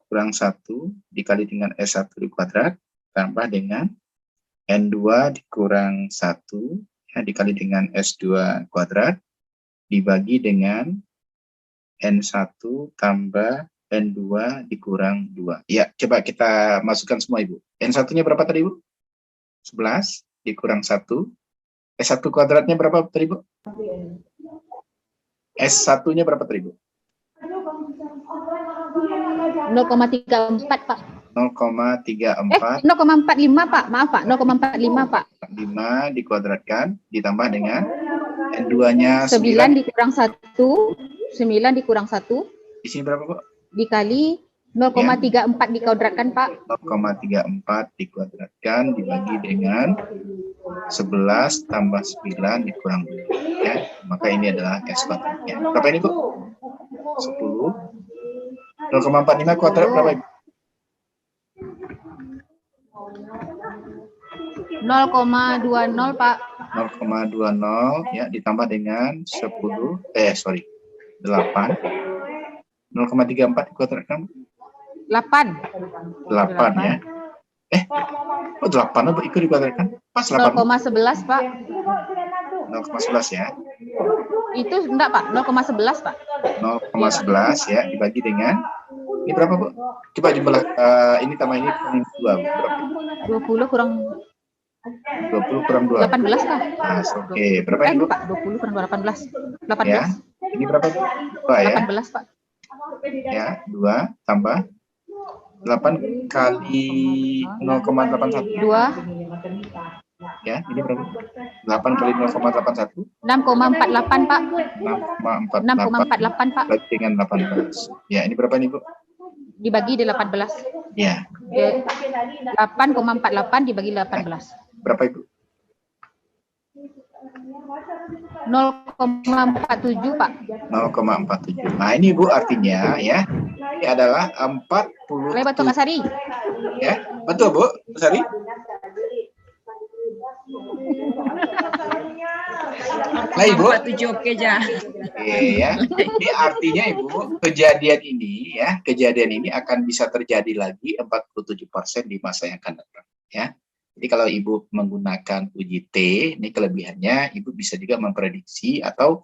Speaker 1: kurang 1 dikali dengan S1 di kuadrat tambah dengan N2 dikurang 1 ya, dikali dengan S2 kuadrat dibagi dengan N1 tambah N2 dikurang 2. Ya, coba kita masukkan semua Ibu. N1-nya berapa tadi Bu? 11 dikurang 1. S1 kuadratnya berapa tadi Bu? S1-nya berapa tadi Bu?
Speaker 3: 0,34 Pak. 0,45
Speaker 1: 0,34
Speaker 3: Pak. Maaf Pak, 0,45 Pak.
Speaker 1: 5 dikuadratkan ditambah dengan N2-nya
Speaker 3: 9
Speaker 1: 9.
Speaker 3: dikurang 1. 9 dikurang 1.
Speaker 1: Di sini berapa, Bu?
Speaker 3: Dikali 0,34 dikuadratkan Pak.
Speaker 1: 0,34 dikuadratkan dibagi dengan 11 tambah 9 dikurang 2. Ya, maka ini adalah S kuadratnya. Berapa ini, Bu? 10. 0,45 kuadrat berapa, Ibu?
Speaker 3: 0,20 Pak.
Speaker 1: 0,20 ya ditambah dengan 8. 0,34 dikuadratkan
Speaker 3: 8.
Speaker 1: 8 ya. Oh 8 apa ikut dikuadratkan? Pas 8.
Speaker 3: 0,11 Pak.
Speaker 1: 0,11 ya.
Speaker 3: Itu enggak Pak, 0,11 Pak.
Speaker 1: 0,11 ya dibagi dengan ini berapa, Bu? Coba jumlah ini tambah ini kurang 2 berapa?
Speaker 3: 20 kurang
Speaker 1: 20 kurang 2.
Speaker 3: 18 Kak.
Speaker 1: Nah, oke. Berapa ini, Bu?
Speaker 3: Pak, 20 kurang 18. 18.
Speaker 1: Ya. Ini berapa, Bu? 2 ya.
Speaker 3: 18 Pak.
Speaker 1: Ya, 2 tambah 8 kali 0,81.
Speaker 3: 2.
Speaker 1: Ya, ini berapa? 8 kali 0,81.
Speaker 3: 6,48 Pak.
Speaker 1: 6,48
Speaker 3: Pak.
Speaker 1: bagi dengan 18. Ya, ini berapa nih, Bu?
Speaker 3: Dibagi 18.
Speaker 1: Ya.
Speaker 3: 8,48 dibagi 18.
Speaker 1: Berapa, Ibu?
Speaker 3: 0,47 Pak.
Speaker 1: 0,47. Nah, ini Bu artinya ya, ini adalah 40.
Speaker 3: Betul Kak Sari.
Speaker 1: Ya, betul Bu Sari. Nah, Ibu.
Speaker 6: 47 oke ja.
Speaker 1: Iya, ini artinya Ibu, kejadian ini akan bisa terjadi lagi 47% di masa yang akan datang, ya. Jadi kalau Ibu menggunakan uji T, ini kelebihannya Ibu bisa juga memprediksi, atau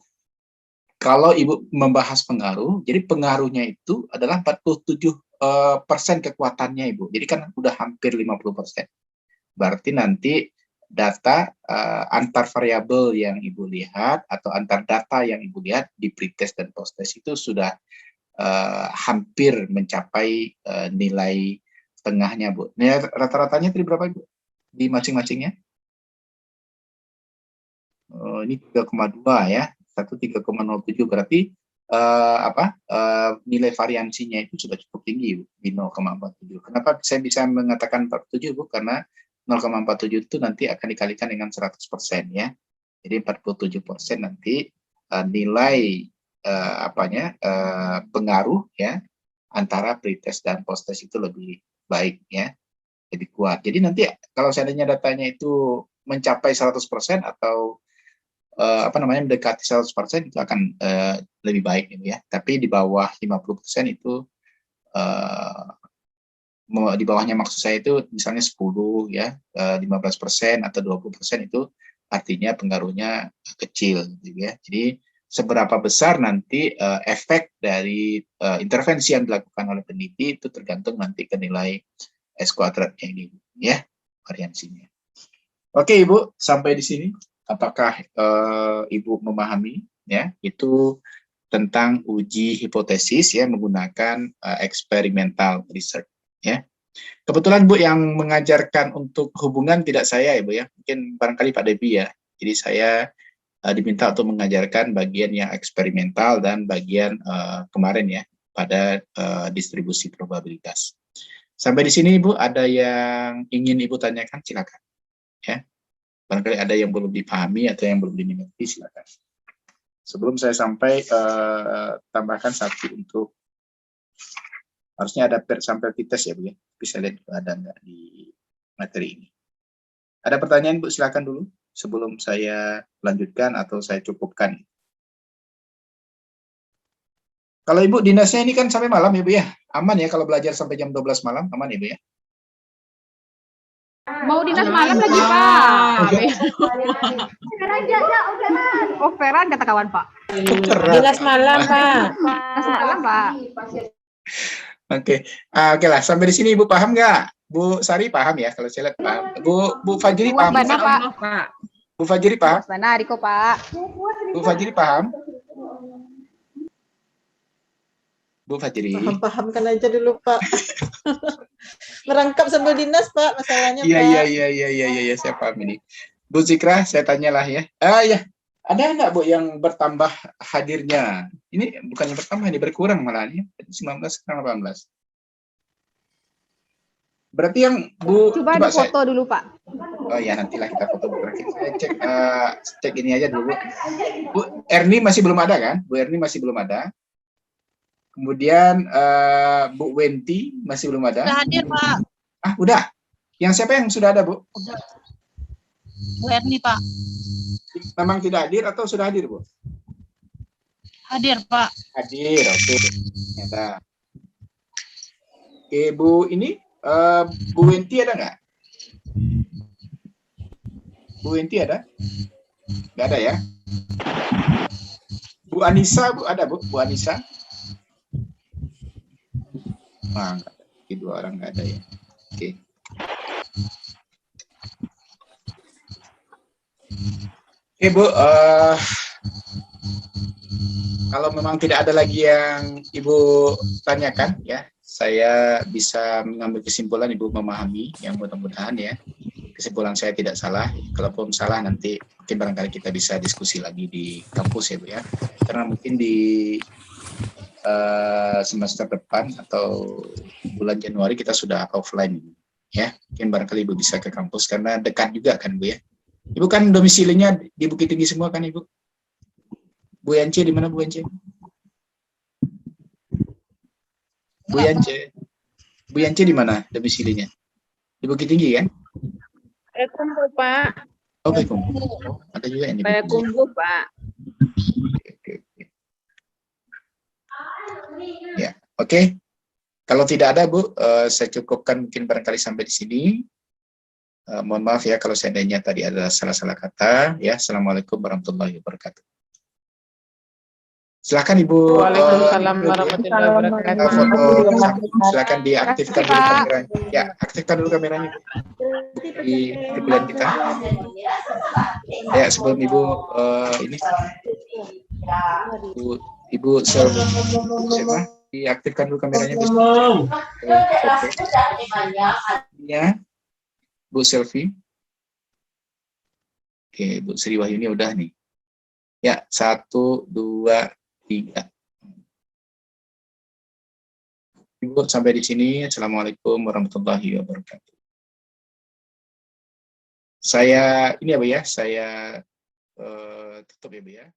Speaker 1: kalau Ibu membahas pengaruh, jadi pengaruhnya itu adalah 47% kekuatannya Ibu. Jadi kan udah hampir 50%. Berarti nanti data antar variabel yang Ibu lihat atau antar data yang Ibu lihat di pretest dan posttest itu sudah hampir mencapai nilai tengahnya, Bu. Nilai rata-ratanya tadi berapa, Ibu? Di masing-masingnya? Ini 3,2 ya. 3,07 berarti nilai variansinya itu sudah cukup tinggi, Bu, di 0,47. Kenapa saya bisa mengatakan 47, Bu? Karena 0,47 itu nanti akan dikalikan dengan 100% ya. Jadi 47% nanti nilai pengaruh ya antara pretest dan posttest itu lebih baik ya, lebih kuat. Jadi nanti kalau seandainya datanya itu mencapai 100% atau mendekati 100% itu akan lebih baik ini ya. Tapi di bawah 50% itu di bawahnya maksud saya itu misalnya 10 ya, 15% atau 20% itu artinya pengaruhnya kecil gitu ya. Jadi seberapa besar nanti efek dari intervensi yang dilakukan oleh peneliti itu tergantung nanti ke nilai S kuadratnya ini ya, variansinya. Oke Ibu, sampai di sini apakah Ibu memahami ya itu tentang uji hipotesis ya menggunakan experimental research ya. Kebetulan Bu yang mengajarkan untuk hubungan tidak saya ya Bu ya, mungkin barangkali Pak Debi ya. Jadi saya diminta untuk mengajarkan bagian yang eksperimental dan bagian kemarin ya pada distribusi probabilitas. Sampai di sini Ibu ada yang ingin Ibu tanyakan, silakan ya. Barangkali ada yang belum dipahami atau yang belum dimengerti, silakan. Sebelum saya sampai tambahkan satu untuk harusnya ada sampel test ya Bu ya. Bisa lihat ada nggak di materi ini. Ada pertanyaan Bu, silakan dulu sebelum saya lanjutkan atau saya cukupkan. Kalau Ibu dinasnya ini kan sampai malam ya Bu ya. Aman ya kalau belajar sampai jam 12 malam, aman ya Bu ya?
Speaker 3: Mau dinas malam lagi Pak. Oh Feran kata kawan Pak.
Speaker 4: Dinas malam Pak.
Speaker 3: Dinas malam Pak.
Speaker 1: Oke, oke lah. Sampai di sini Ibu paham nggak? Bu Sari paham ya? Kalau saya lihat paham. Bu Fajri paham?
Speaker 3: Bana Pak.
Speaker 1: Bu Fajri paham?
Speaker 3: Bana Riko Pak.
Speaker 1: Bu Fajri paham? Bu Fajri.
Speaker 5: Paham-pahamkan aja dulu, Pak. Merangkap sambil dinas, Pak, masalahnya, Pak.
Speaker 1: Iya, saya paham ini. Bu Zikra, saya tanyalah ya. Ya, ada nggak Bu yang bertambah hadirnya? Ini bukan yang bertambah, ini berkurang malah ya. 19 sekarang 18. Berarti yang Bu
Speaker 3: Coba foto dulu, Pak.
Speaker 1: Oh ya, nantilah kita foto. Saya cek ini aja dulu. Bu Erni masih belum ada kan? Bu Erni masih belum ada. Kemudian Bu Wenti masih belum ada.
Speaker 2: Sudah hadir, Pak.
Speaker 1: Ah, udah. Yang siapa yang sudah ada, Bu?
Speaker 2: Udah. Bu Erni, Pak.
Speaker 1: Memang tidak hadir atau sudah hadir, Bu?
Speaker 2: Hadir, Pak.
Speaker 1: Hadir, oke. Ternyata. Oke, Bu ini, Bu Wenti ada nggak? Bu Wenti ada? Nggak ada ya? Bu Anissa, Bu ada, Bu? Bu Anissa? Wah, nggak ada. Dua orang nggak ada ya. Oke. Oke, Bu. Kalau memang tidak ada lagi yang Ibu tanyakan, ya, saya bisa mengambil kesimpulan Ibu memahami, yang mudah-mudahan ya. Kesimpulan saya tidak salah. Kalaupun salah nanti mungkin barangkali kita bisa diskusi lagi di kampus ya, Bu ya. Karena mungkin di semester depan atau bulan Januari kita sudah offline ya. Mungkin barangkali Ibu bisa ke kampus karena dekat juga kan, Bu ya. Ibu kan domisilinya di Bukit Tinggi semua kan, Ibu? Bu Yance di mana, Bu Yance? Bu Yance. Bu Yance di mana domisilinya? Di Bukit Tinggi kan?
Speaker 4: Kumpul, Pak.
Speaker 1: Oh, Kumpul. Ada juga yang di Bukit Tinggi.
Speaker 4: Kumpul, Pak.
Speaker 1: Oke. Ya, oke. Kalau tidak ada, Bu, saya cukupkan mungkin barangkali sampai di sini. Mohon maaf ya kalau seandainya tadi ada salah-salah kata. Ya, Assalamualaikum warahmatullahi wabarakatuh. Silakan Ibu.
Speaker 7: Waalaikumsalam warahmatullahi wabarakatuh.
Speaker 1: Silakan diaktifkan dulu kameranya. Ya, aktifkan dulu kameranya di kuliah kita. Ya, sebelum Ibu ini. Ibu siapa? Diaktifkan dulu kameranya. Ya, Bu Selfie. Oke, Bu Sri Wahyuni udah nih. Ya, 1, 2, 3. Ibu sampai di sini. Assalamualaikum warahmatullahi wabarakatuh. Saya ini ya, Bu ya. Saya tutup ya, Bu ya.